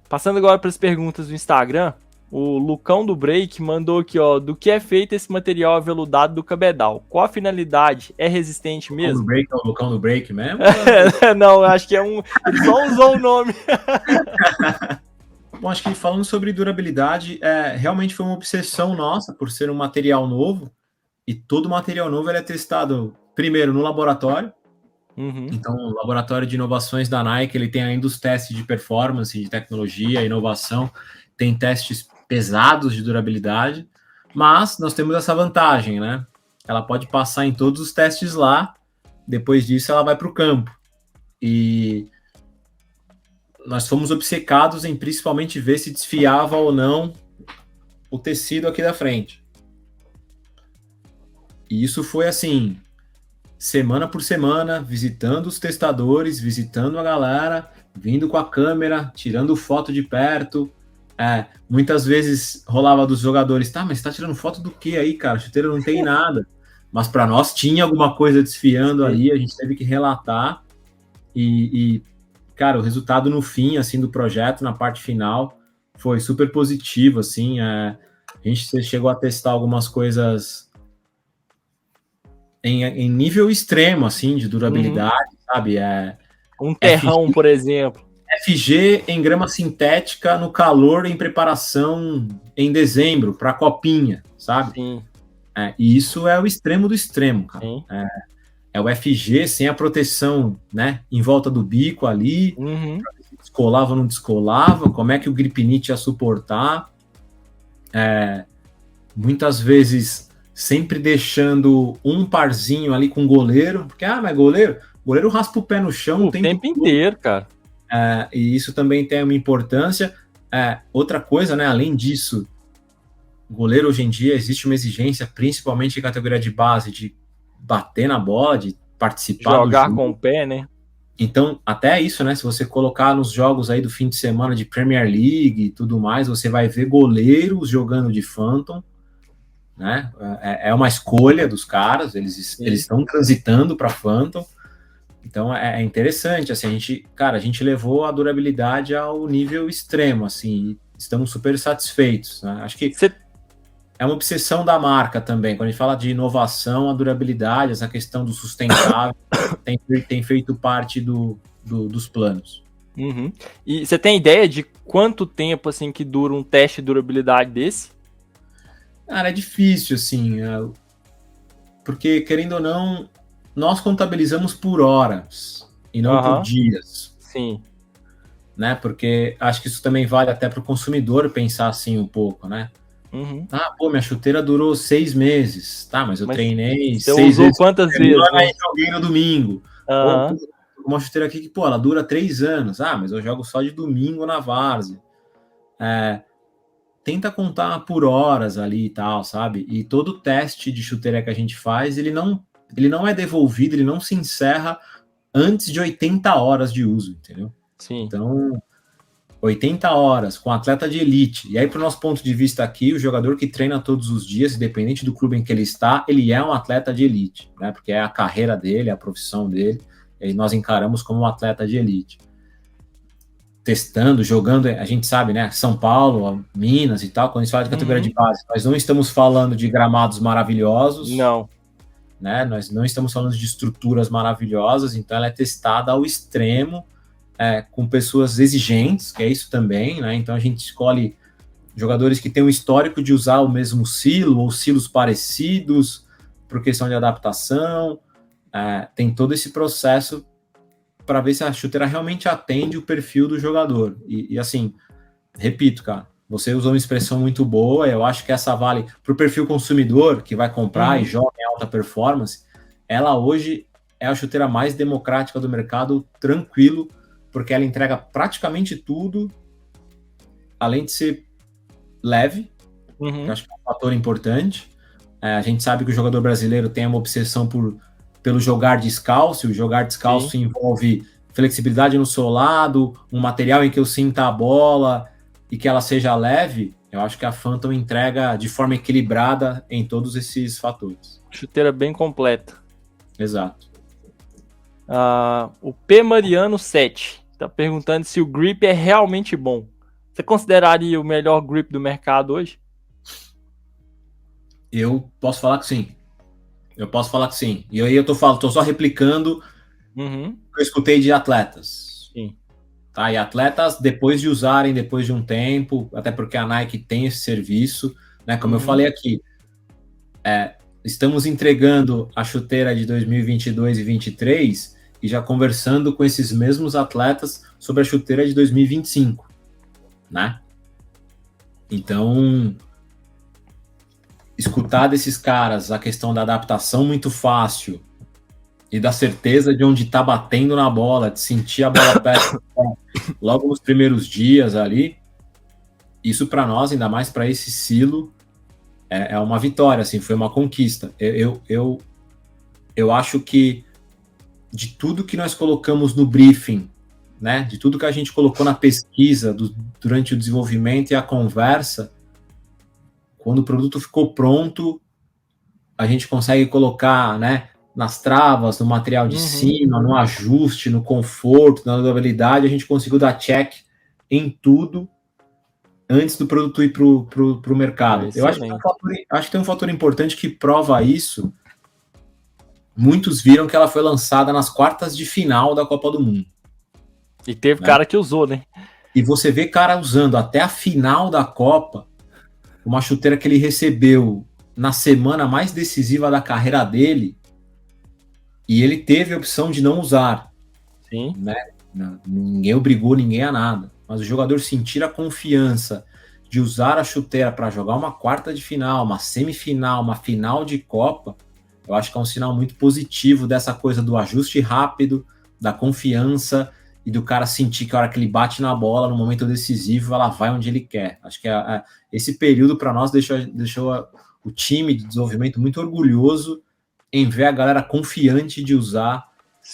Passando agora para as perguntas do Instagram, o Lucão do Break mandou aqui, ó, do que é feito esse material aveludado do cabedal? Qual a finalidade? É resistente mesmo? É o Lucão do Break mesmo? Não, acho que é um... Ele só usou o nome. Bom, acho que falando sobre durabilidade, realmente foi uma obsessão nossa por ser um material novo, e todo material novo ele é testado primeiro no laboratório. Então, o laboratório de inovações da Nike, ele tem ainda os testes de performance, de tecnologia, inovação, tem testes pesados de durabilidade, mas nós temos essa vantagem, né? Ela pode passar em todos os testes lá, depois disso ela vai para o campo. E nós fomos obcecados em principalmente ver se desfiava ou não o tecido aqui da frente. E isso foi assim, semana por semana, visitando os testadores, visitando a galera, vindo com a câmera, tirando foto de perto. Muitas vezes rolava dos jogadores, tá, mas tá tirando foto do que aí, cara? A chuteira não tem nada. Mas para nós tinha alguma coisa desfiando ali, a gente teve que relatar. E, cara, o resultado no fim, assim, do projeto, na parte final, foi super positivo, assim. A gente chegou a testar algumas coisas em nível extremo, assim, de durabilidade, sabe? Um terrão, por exemplo. FG em grama sintética no calor em preparação em dezembro para a copinha, sabe? Sim. E isso é o extremo do extremo, cara. Sim. É o FG sem a proteção, né, em volta do bico ali, descolava ou não descolava, como é que o gripinite ia suportar. Muitas vezes sempre deixando um parzinho ali com o goleiro, porque, mas goleiro raspa o pé no chão o tempo inteiro, cara. E isso também tem uma importância. Outra coisa, né, além disso, goleiro hoje em dia existe uma exigência, principalmente em categoria de base, de bater na bola, de participar jogar do jogo. com o pé, né? Então, até isso, né, se você colocar nos jogos aí do fim de semana de Premier League e tudo mais, você vai ver goleiros jogando de Phantom, né? É uma escolha dos caras, eles estão transitando para Phantom. Então é interessante, assim, a gente levou a durabilidade ao nível extremo, assim, e estamos super satisfeitos, né? Acho que é uma obsessão da marca também, quando a gente fala de inovação, a durabilidade, essa questão do sustentável, tem feito parte dos planos. E você tem ideia de quanto tempo, assim, que dura um teste de durabilidade desse? Cara, é difícil, assim, porque, querendo ou não, nós contabilizamos por horas e não por dias. Sim. Né? Porque acho que isso também vale até para o consumidor pensar assim um pouco, né? Minha chuteira durou 6 meses. Tá, mas eu treinei 6 vezes. Você usou quantas vezes? Aí joguei no domingo. Uma chuteira aqui que, ela dura 3 anos. Mas eu jogo só de domingo na várzea. Tenta contar por horas ali e tal, sabe? E todo teste de chuteira que a gente faz, ele não é devolvido, ele não se encerra antes de 80 horas de uso, entendeu? Sim. Então, 80 horas com atleta de elite. E aí, para o nosso ponto de vista aqui, o jogador que treina todos os dias, independente do clube em que ele está, ele é um atleta de elite, né? Porque é a carreira dele, é a profissão dele, e nós encaramos como um atleta de elite. Testando, jogando, a gente sabe, né? São Paulo, Minas e tal, quando a gente fala de categoria de base, nós não estamos falando de gramados maravilhosos. Não. Né? Nós não estamos falando de estruturas maravilhosas, então ela é testada ao extremo, com pessoas exigentes, que é isso também, né? Então a gente escolhe jogadores que têm um histórico de usar o mesmo silo ou silos parecidos por questão de adaptação. Tem todo esse processo para ver se a chuteira realmente atende o perfil do jogador. E assim, repito, cara, você usou uma expressão muito boa, eu acho que essa vale para o perfil consumidor que vai comprar e joga em alta performance. Ela hoje é a chuteira mais democrática do mercado, tranquilo, porque ela entrega praticamente tudo, além de ser leve, que eu acho que é um fator importante. A gente sabe que o jogador brasileiro tem uma obsessão pelo jogar descalço, e o jogar descalço envolve flexibilidade no solado, um material em que eu sinta a bola e que ela seja leve. Eu acho que a Phantom entrega de forma equilibrada em todos esses fatores. Chuteira bem completa. Exato. O P Mariano 7 está perguntando se o grip é realmente bom. Você consideraria o melhor grip do mercado hoje? Eu posso falar que sim. E aí eu tô só replicando o que eu escutei de atletas. Sim. Tá? E atletas, depois de usarem, depois de um tempo, até porque a Nike tem esse serviço, né? Como eu falei aqui, estamos entregando a chuteira de 2022 e 2023 e já conversando com esses mesmos atletas sobre a chuteira de 2025, né? Então, escutar desses caras a questão da adaptação muito fácil e da certeza de onde está batendo na bola, de sentir a bola perto, logo nos primeiros dias ali, isso para nós, ainda mais para esse silo, é uma vitória, assim, foi uma conquista. Eu acho que de tudo que nós colocamos no briefing, né, de tudo que a gente colocou na pesquisa durante o desenvolvimento e a conversa, quando o produto ficou pronto, a gente consegue colocar, né, nas travas, no material de cima, no ajuste, no conforto, na durabilidade, a gente conseguiu dar check em tudo antes do produto ir para o mercado. Eu acho que tem um fator importante que prova isso. Muitos viram que ela foi lançada nas quartas de final da Copa do Mundo. E teve cara que usou, né? E você vê cara usando até a final da Copa, uma chuteira que ele recebeu na semana mais decisiva da carreira dele, e ele teve a opção de não usar. Sim. Né? Ninguém obrigou ninguém a nada. Mas o jogador sentir a confiança de usar a chuteira para jogar uma quarta de final, uma semifinal, uma final de Copa, eu acho que é um sinal muito positivo dessa coisa do ajuste rápido, da confiança e do cara sentir que a hora que ele bate na bola, no momento decisivo, ela vai onde ele quer. Acho que esse período para nós deixou o time de desenvolvimento muito orgulhoso em ver a galera confiante de usar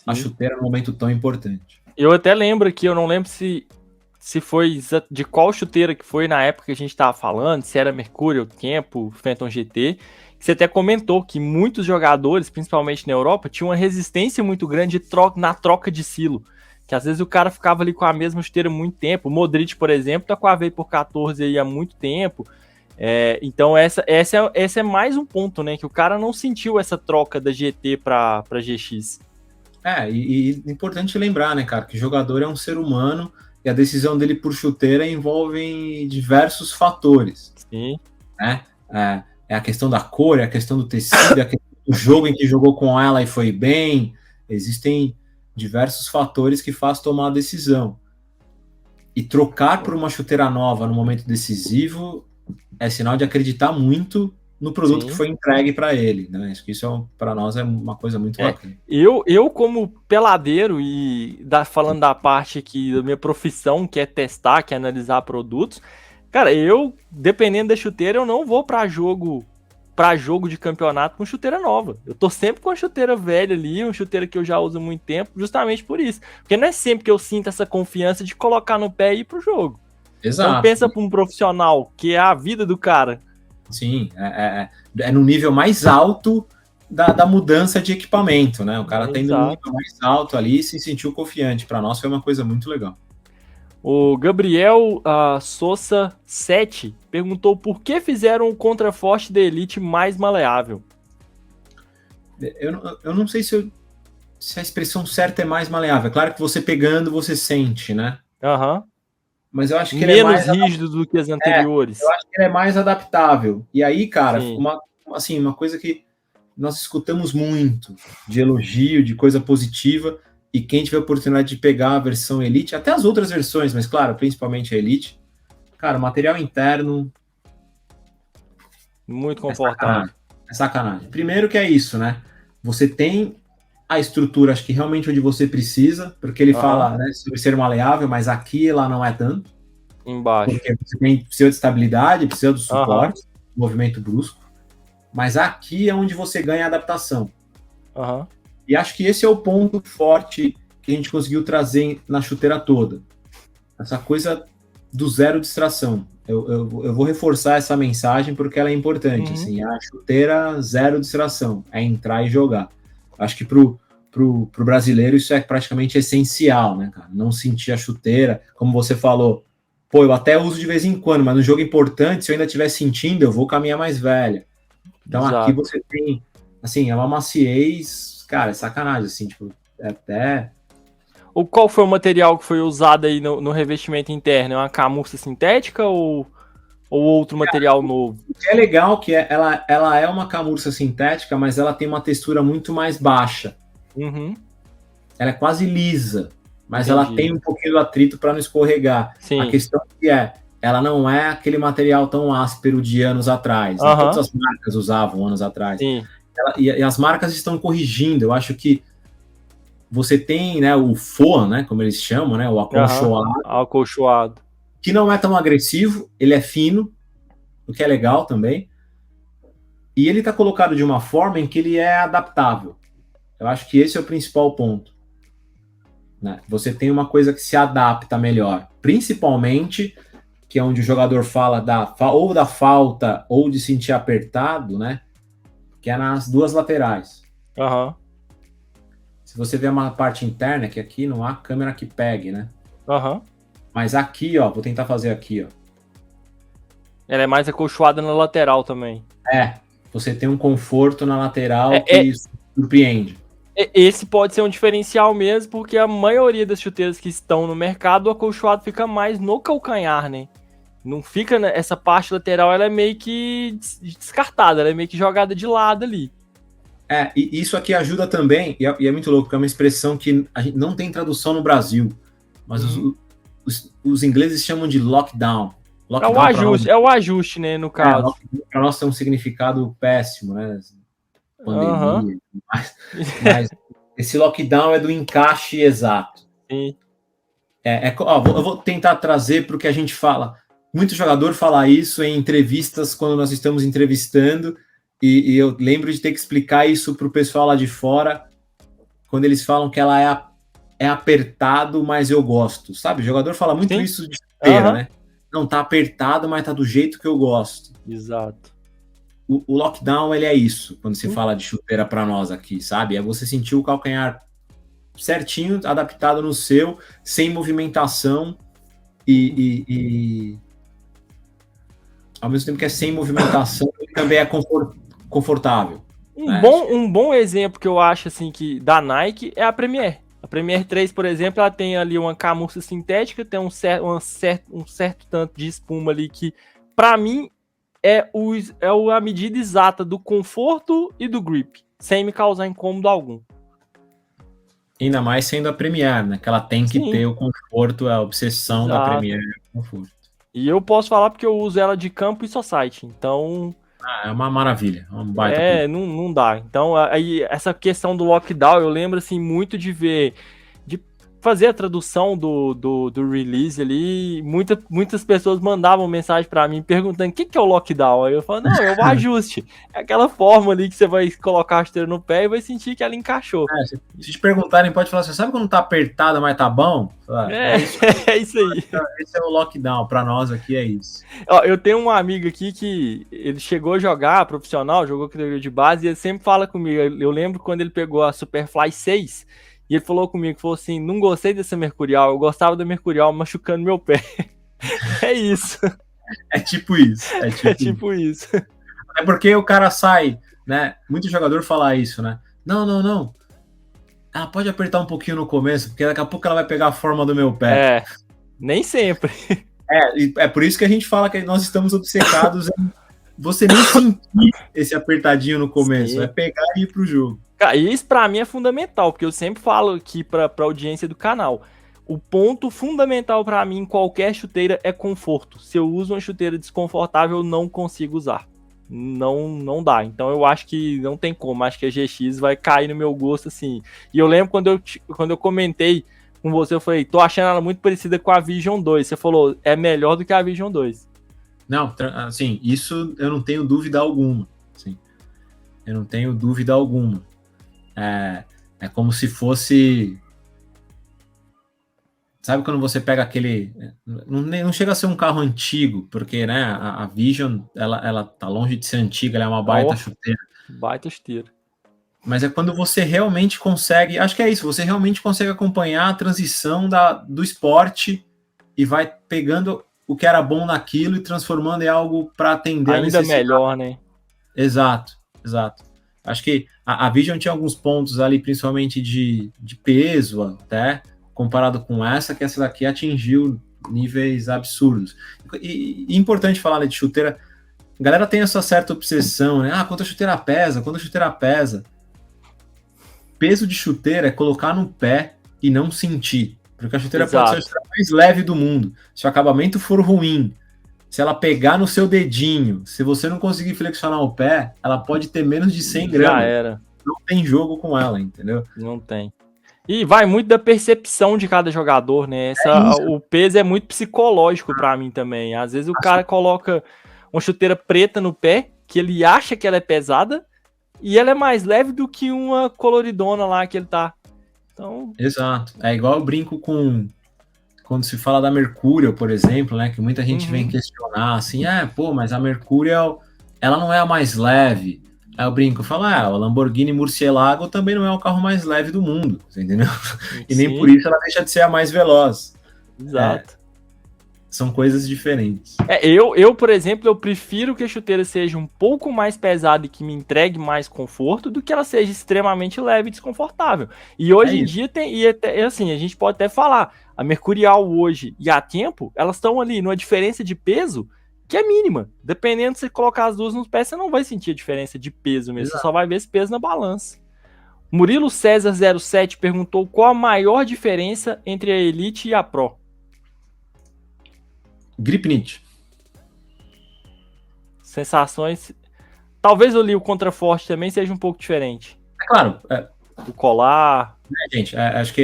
a chuteira num momento tão importante. Eu até lembro que eu não lembro se foi de qual chuteira que foi na época que a gente estava falando, se era Mercurial, Tempo, Phantom GT, que você até comentou que muitos jogadores, principalmente na Europa, tinham uma resistência muito grande na troca de silo, que às vezes o cara ficava ali com a mesma chuteira muito tempo. O Modric, por exemplo, tá com a Vapor 14 aí há muito tempo. Então essa é mais um ponto, né, que o cara não sentiu essa troca da GT para GX. E importante lembrar, né, cara, que o jogador é um ser humano e a decisão dele por chuteira envolve diversos fatores. Sim. Né? É a questão da cor, é a questão do tecido, é a questão do jogo em que jogou com ela e foi bem. Existem diversos fatores que fazem tomar a decisão. E trocar por uma chuteira nova no momento decisivo é sinal de acreditar muito no produto que foi entregue para ele, né? Isso para nós é uma coisa muito bacana. Eu como peladeiro e falando da parte aqui da minha profissão, que é testar, que é analisar produtos, cara, dependendo da chuteira, eu não vou para jogo de campeonato com chuteira nova. Eu tô sempre com a chuteira velha ali, uma chuteira que eu já uso há muito tempo, justamente por isso. Porque não é sempre que eu sinto essa confiança de colocar no pé e ir pro jogo. Exato. Então pensa para um profissional, que é a vida do cara. Sim, é no nível mais alto da mudança de equipamento, né? O cara tá indo no nível mais alto ali e se sentiu confiante. Para nós foi uma coisa muito legal. O Gabriel Sousa 7 perguntou por que fizeram o contraforte da Elite mais maleável. Eu não sei se a expressão certa é mais maleável. É claro que você pegando, você sente, né? Aham. Mas eu acho que ele é mais rígido do que as anteriores. Eu acho que ele é mais adaptável. E aí, cara, uma coisa que nós escutamos muito de elogio, de coisa positiva, e quem tiver a oportunidade de pegar a versão Elite, até as outras versões, mas claro, principalmente a Elite, cara, o material interno muito confortável. É sacanagem. Primeiro que é isso, né? Você tem a estrutura, acho que realmente onde você precisa, porque ele fala, né, sobre ser maleável, mas aqui lá não é tanto. Embaixo. Porque você precisa de estabilidade, precisa do suporte, movimento brusco, mas aqui é onde você ganha a adaptação. E acho que esse é o ponto forte que a gente conseguiu trazer na chuteira toda. Essa coisa do zero distração. Eu vou reforçar essa mensagem porque ela é importante. Assim, a chuteira zero distração, é entrar e jogar. Acho que pro brasileiro isso é praticamente essencial, né, cara? Não sentir a chuteira, como você falou. Pô, eu até uso de vez em quando, mas no jogo importante, se eu ainda estiver sentindo, eu vou com a minha mais velha. Então aqui você tem, assim, é uma maciez, cara, é sacanagem, assim, tipo, até... Qual foi o material que foi usado aí no revestimento interno? É uma camurça sintética ou outro material novo? O que é legal que ela é uma camurça sintética, mas ela tem uma textura muito mais baixa. Ela é quase lisa, mas ela tem um pouquinho do atrito para não escorregar. Sim. A questão ela não é aquele material tão áspero de anos atrás. Né? Todas as marcas usavam anos atrás. Sim. E as marcas estão corrigindo. Eu acho que você tem, né, o foam, né, como eles chamam, né, o acolchoado, acolchoado, que não é tão agressivo, ele é fino, o que é legal também, e ele está colocado de uma forma em que ele é adaptável. Eu acho que esse é o principal ponto, né? Você tem uma coisa que se adapta melhor, principalmente, que é onde o jogador fala ou da falta ou de sentir apertado, né, que é nas duas laterais. Aham. Se você vê uma parte interna, que aqui não há câmera que pegue, né? Aham. Mas aqui, ó, vou tentar fazer aqui, ó. Ela é mais acolchoada na lateral também. Você tem um conforto na lateral que surpreende. Esse pode ser um diferencial mesmo, porque a maioria das chuteiras que estão no mercado, o acolchoado fica mais no calcanhar, né? Não fica, essa parte lateral, ela é meio que descartada, ela é meio que jogada de lado ali. E isso aqui ajuda também, e é muito louco, porque é uma expressão que a gente não tem tradução no Brasil, mas os ingleses chamam de lockdown. É o ajuste, né, no caso. Para nós tem um significado péssimo, né? Pandemia. Mas esse lockdown é do encaixe exato. Sim. Eu vou tentar trazer para o que a gente fala. Muito jogador fala isso em entrevistas, quando nós estamos entrevistando, e eu lembro de ter que explicar isso para o pessoal lá de fora, quando eles falam que ela é apertado, mas eu gosto, sabe? O jogador fala muito isso de chuteira, né? Não, tá apertado, mas tá do jeito que eu gosto. Exato. O lockdown, ele é isso, quando se fala de chuteira para nós aqui, sabe? É você sentir o calcanhar certinho, adaptado no seu, sem movimentação e ao mesmo tempo que é sem movimentação, ele também é confortável. Um bom exemplo que eu acho assim que da Nike é a Premier. A Premier 3, por exemplo, ela tem ali uma camurça sintética, tem um certo tanto de espuma ali que, para mim, é a medida exata do conforto e do grip, sem me causar incômodo algum. Ainda mais sendo a Premier, né? Que ela tem que ter o conforto, a obsessão da Premier é o conforto. E eu posso falar porque eu uso ela de campo e society, então... é uma maravilha, é um baita. Não dá. Então, aí, essa questão do lockdown, eu lembro, assim, muito de ver... fazer a tradução do release ali, muitas pessoas mandavam mensagem para mim perguntando o que é o lockdown. Aí eu falo, não, é o ajuste. É aquela forma ali que você vai colocar a chuteira no pé e vai sentir que ela encaixou. Se te perguntarem, pode falar assim, sabe quando tá apertada, mas tá bom? É isso aí. Esse é o lockdown, para nós aqui é isso. Ó, eu tenho um amigo aqui que ele chegou a jogar profissional, jogou categoria de base, e ele sempre fala comigo. Eu lembro quando ele pegou a Superfly 6, e ele falou comigo, falou assim, não gostei dessa Mercurial, eu gostava da Mercurial machucando meu pé. É isso. É tipo isso. É tipo isso. É porque o cara sai, né? Muito jogador fala isso, né? Não. Ela pode apertar um pouquinho no começo, porque daqui a pouco ela vai pegar a forma do meu pé. Nem sempre. É por isso que a gente fala que nós estamos obcecados em você nem sentir esse apertadinho no começo. Sim. É pegar e ir pro jogo. Cara, isso pra mim é fundamental, porque eu sempre falo aqui pra audiência do canal. O ponto fundamental pra mim em qualquer chuteira é conforto. Se eu uso uma chuteira desconfortável, eu não consigo usar. Não dá. Então eu acho que não tem como. Acho que a GX vai cair no meu gosto, assim. E eu lembro quando eu comentei com você, eu falei, tô achando ela muito parecida com a Vision 2. Você falou, é melhor do que a Vision 2. Não, assim, isso eu não tenho dúvida alguma. Assim, eu não tenho dúvida alguma. É como se fosse... Sabe quando você pega aquele... Não chega a ser um carro antigo, porque, né, a Vision, ela tá longe de ser antiga, ela é uma baita chuteira. Baita chuteira. Mas é quando você realmente consegue... Acho que é isso, você realmente consegue acompanhar a transição do esporte e vai pegando o que era bom naquilo e transformando em algo para atender a necessidade. Ainda melhor, né? Exato. Acho que a Vision tinha alguns pontos ali, principalmente de peso até, comparado com essa, que essa daqui atingiu níveis absurdos. E importante falar, né, de chuteira, a galera tem essa certa obsessão, né? Quanto a chuteira pesa. Peso de chuteira é colocar no pé e não sentir, porque a chuteira pode ser a chuteira mais leve do mundo. Se o acabamento for ruim, se ela pegar no seu dedinho, se você não conseguir flexionar o pé, ela pode ter menos de 100 gramas. Já era. Não tem jogo com ela, entendeu? Não tem. E vai muito da percepção de cada jogador, né? O peso é muito psicológico pra mim também. Às vezes o cara coloca uma chuteira preta no pé, que ele acha que ela é pesada, e ela é mais leve do que uma coloridona lá que ele tá. Então... Exato. É igual eu brinco com... Quando se fala da Mercurial, por exemplo, né? Que muita gente vem questionar, assim, mas a Mercurial, ela não é a mais leve. Aí eu brinco, eu falo, o Lamborghini Murcielago também não é o carro mais leve do mundo, entendeu? E nem por isso ela deixa de ser a mais veloz. Exato. São coisas diferentes. Eu, por exemplo, eu prefiro que a chuteira seja um pouco mais pesada e que me entregue mais conforto do que ela seja extremamente leve e desconfortável. E hoje em dia assim, a gente pode até falar, a Mercurial hoje e a Tempo, elas estão ali numa diferença de peso que é mínima. Dependendo de você colocar as duas nos pés, você não vai sentir a diferença de peso mesmo, Você só vai ver esse peso na balança. Murilo César 07 perguntou qual a maior diferença entre a Elite e a Pro. Gripnit. Sensações. Talvez ali o contraforte também seja um pouco diferente. É claro. O colar. Gente, acho que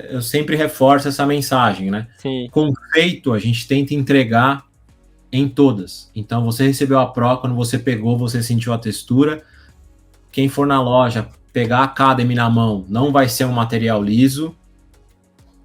eu sempre reforço essa mensagem, né? Sim. Conceito a gente tenta entregar em todas. Então, você recebeu a Pro, quando você pegou, você sentiu a textura. Quem for na loja, pegar a Academy na mão, não vai ser um material liso,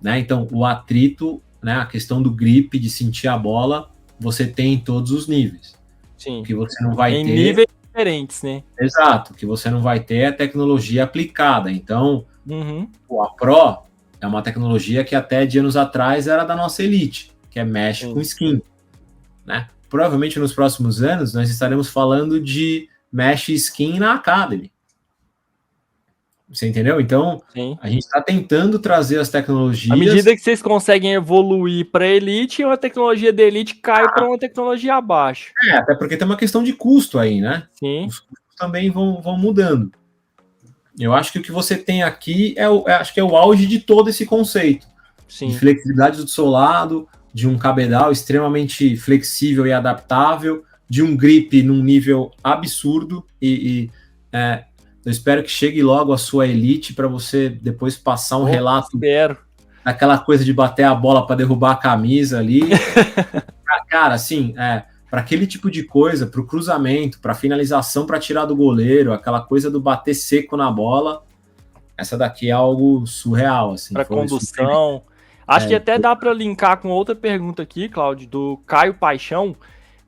né? Então, o atrito, né, a questão do grip, de sentir a bola, você tem em todos os níveis. Sim. O que você não vai ter... Em níveis diferentes, né? Exato. O que você não vai ter é tecnologia aplicada. Então, a Pro é uma tecnologia que até de anos atrás era da nossa Elite, que é mesh com skin. Né? Provavelmente nos próximos anos nós estaremos falando de mesh skin na Academy. Você entendeu? Então, a gente está tentando trazer as tecnologias... À medida que vocês conseguem evoluir para a Elite, uma tecnologia da Elite cai para uma tecnologia abaixo. Até porque tem uma questão de custo aí, né? Sim. Os custos também vão mudando. Eu acho que o que você tem aqui acho que é o auge de todo esse conceito. Sim. De flexibilidade do seu lado, de um cabedal extremamente flexível e adaptável, de um grip num nível absurdo eu espero que chegue logo a sua Elite para você depois passar um relato daquela coisa de bater a bola para derrubar a camisa ali. Cara, assim, para aquele tipo de coisa, para o cruzamento, para finalização, para tirar do goleiro, aquela coisa do bater seco na bola, essa daqui é algo surreal. Assim, para condução. Acho que até dá para linkar com outra pergunta aqui, Cláudio, do Caio Paixão.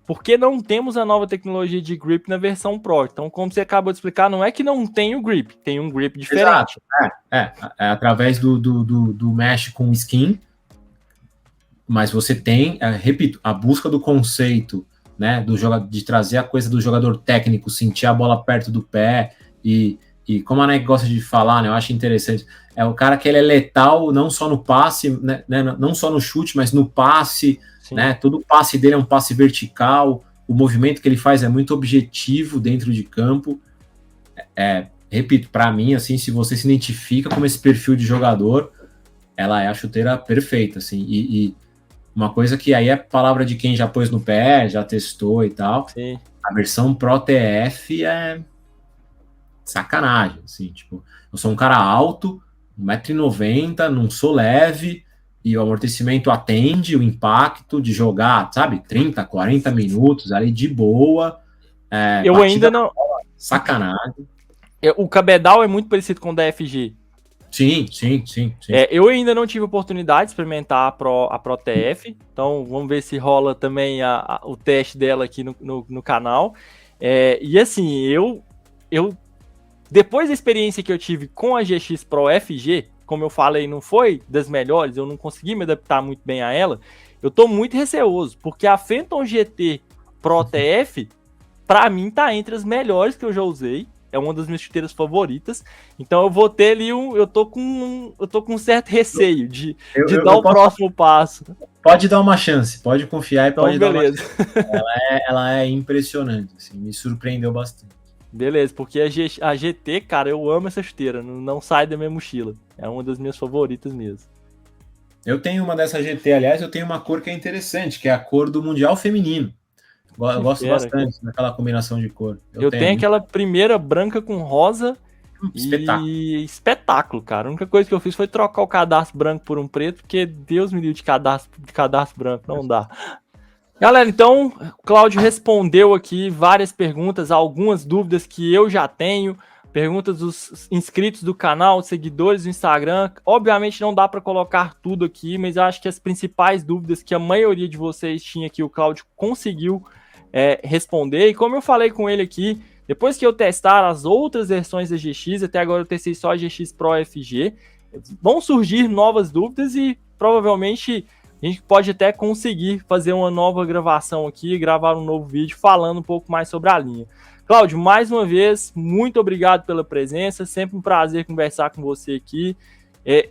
Por que não temos a nova tecnologia de grip na versão Pro? Então, como você acabou de explicar, não é que não tem o grip, tem um grip diferente. Exato. É através do mesh com skin, mas você tem, repito, a busca do conceito, né, de trazer a coisa do jogador técnico, sentir a bola perto do pé e como a Nike gosta de falar, né, eu acho interessante, é o cara que ele é letal não só no passe, né, não só no chute, mas no passe, né, todo o passe dele é um passe vertical, o movimento que ele faz é muito objetivo dentro de campo. Repito, para mim, assim, se você se identifica com esse perfil de jogador, ela é a chuteira perfeita, assim, e uma coisa que aí é palavra de quem já pôs no pé, já testou e tal. Sim. A versão Pro TF é sacanagem, assim, tipo, eu sou um cara alto, 1,90 m, não sou leve, e o amortecimento atende o impacto de jogar, sabe, 30, 40 minutos ali de boa. Eu ainda não... Sacanagem. O cabedal é muito parecido com o da FG. Sim. Eu ainda não tive oportunidade de experimentar a Pro TF, então vamos ver se rola também o teste dela aqui no canal. E assim, eu depois da experiência que eu tive com a GX Pro FG, como eu falei, não foi das melhores, eu não consegui me adaptar muito bem a ela, eu tô muito receoso, porque a Phantom GT Pro TF, pra mim, tá entre as melhores que eu já usei. É uma das minhas chuteiras favoritas. Então eu vou ter ali eu tô com um certo receio de dar o próximo passo. Pode dar uma chance, pode confiar e então, pode beleza. dar uma chance. Ela é impressionante, assim, me surpreendeu bastante. Beleza, porque a GT, cara, eu amo essa chuteira, não sai da minha mochila. É uma das minhas favoritas mesmo. Eu tenho uma dessa GT, aliás, eu tenho uma cor que é interessante, que é a cor do Mundial Feminino. Eu gosto bastante daquela combinação de cor. Eu tenho aquela primeira branca com rosa, Espetáculo. E espetáculo, cara. A única coisa que eu fiz foi trocar o cadastro branco por um preto, porque Deus me livre de cadastro branco, não dá. Galera, então, o Cláudio respondeu aqui várias perguntas, algumas dúvidas que eu já tenho, perguntas dos inscritos do canal, seguidores do Instagram. Obviamente não dá para colocar tudo aqui, mas eu acho que as principais dúvidas que a maioria de vocês tinha aqui, o Cláudio conseguiu responder. E como eu falei com ele aqui, depois que eu testar as outras versões da GX, até agora eu testei só a GX Pro FG, vão surgir novas dúvidas e provavelmente a gente pode até conseguir fazer uma nova gravação aqui, gravar um novo vídeo falando um pouco mais sobre a linha. Cláudio, mais uma vez, muito obrigado pela presença, sempre um prazer conversar com você aqui.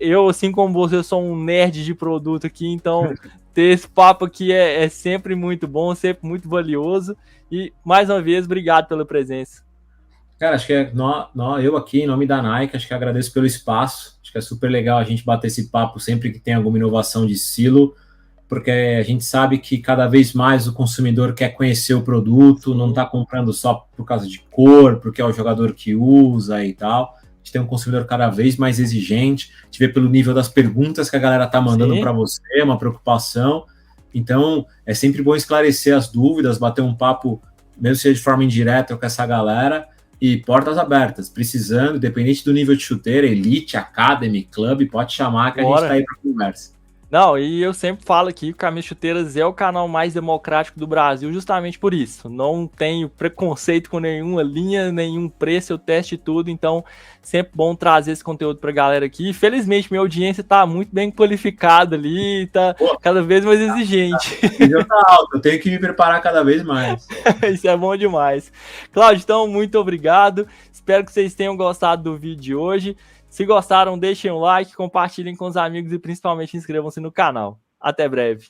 Eu, assim como você, sou um nerd de produto aqui, então ter esse papo aqui é sempre muito bom, sempre muito valioso. E, mais uma vez, obrigado pela presença. Cara, acho que eu aqui, em nome da Nike, acho que agradeço pelo espaço. Acho que é super legal a gente bater esse papo sempre que tem alguma inovação de estilo, porque a gente sabe que cada vez mais o consumidor quer conhecer o produto, não está comprando só por causa de cor, porque é o jogador que usa e tal. A gente tem um consumidor cada vez mais exigente, a gente vê pelo nível das perguntas que a galera está mandando para você, uma preocupação. Então, é sempre bom esclarecer as dúvidas, bater um papo, mesmo seja de forma indireta com essa galera, e portas abertas, precisando, independente do nível de chuteira, Elite, Academy, Club, pode chamar que a gente tá aí para conversa. Não, e eu sempre falo aqui que o Camisa Chuteiras é o canal mais democrático do Brasil justamente por isso. Não tenho preconceito com nenhuma linha, nenhum preço, eu teste tudo, então sempre bom trazer esse conteúdo pra galera aqui. Felizmente minha audiência tá muito bem qualificada ali, tá cada vez mais exigente. Já tá alto, eu tenho que me preparar cada vez mais. Isso é bom demais. Cláudio, então, muito obrigado. Espero que vocês tenham gostado do vídeo de hoje. Se gostaram, deixem um like, compartilhem com os amigos e principalmente inscrevam-se no canal. Até breve.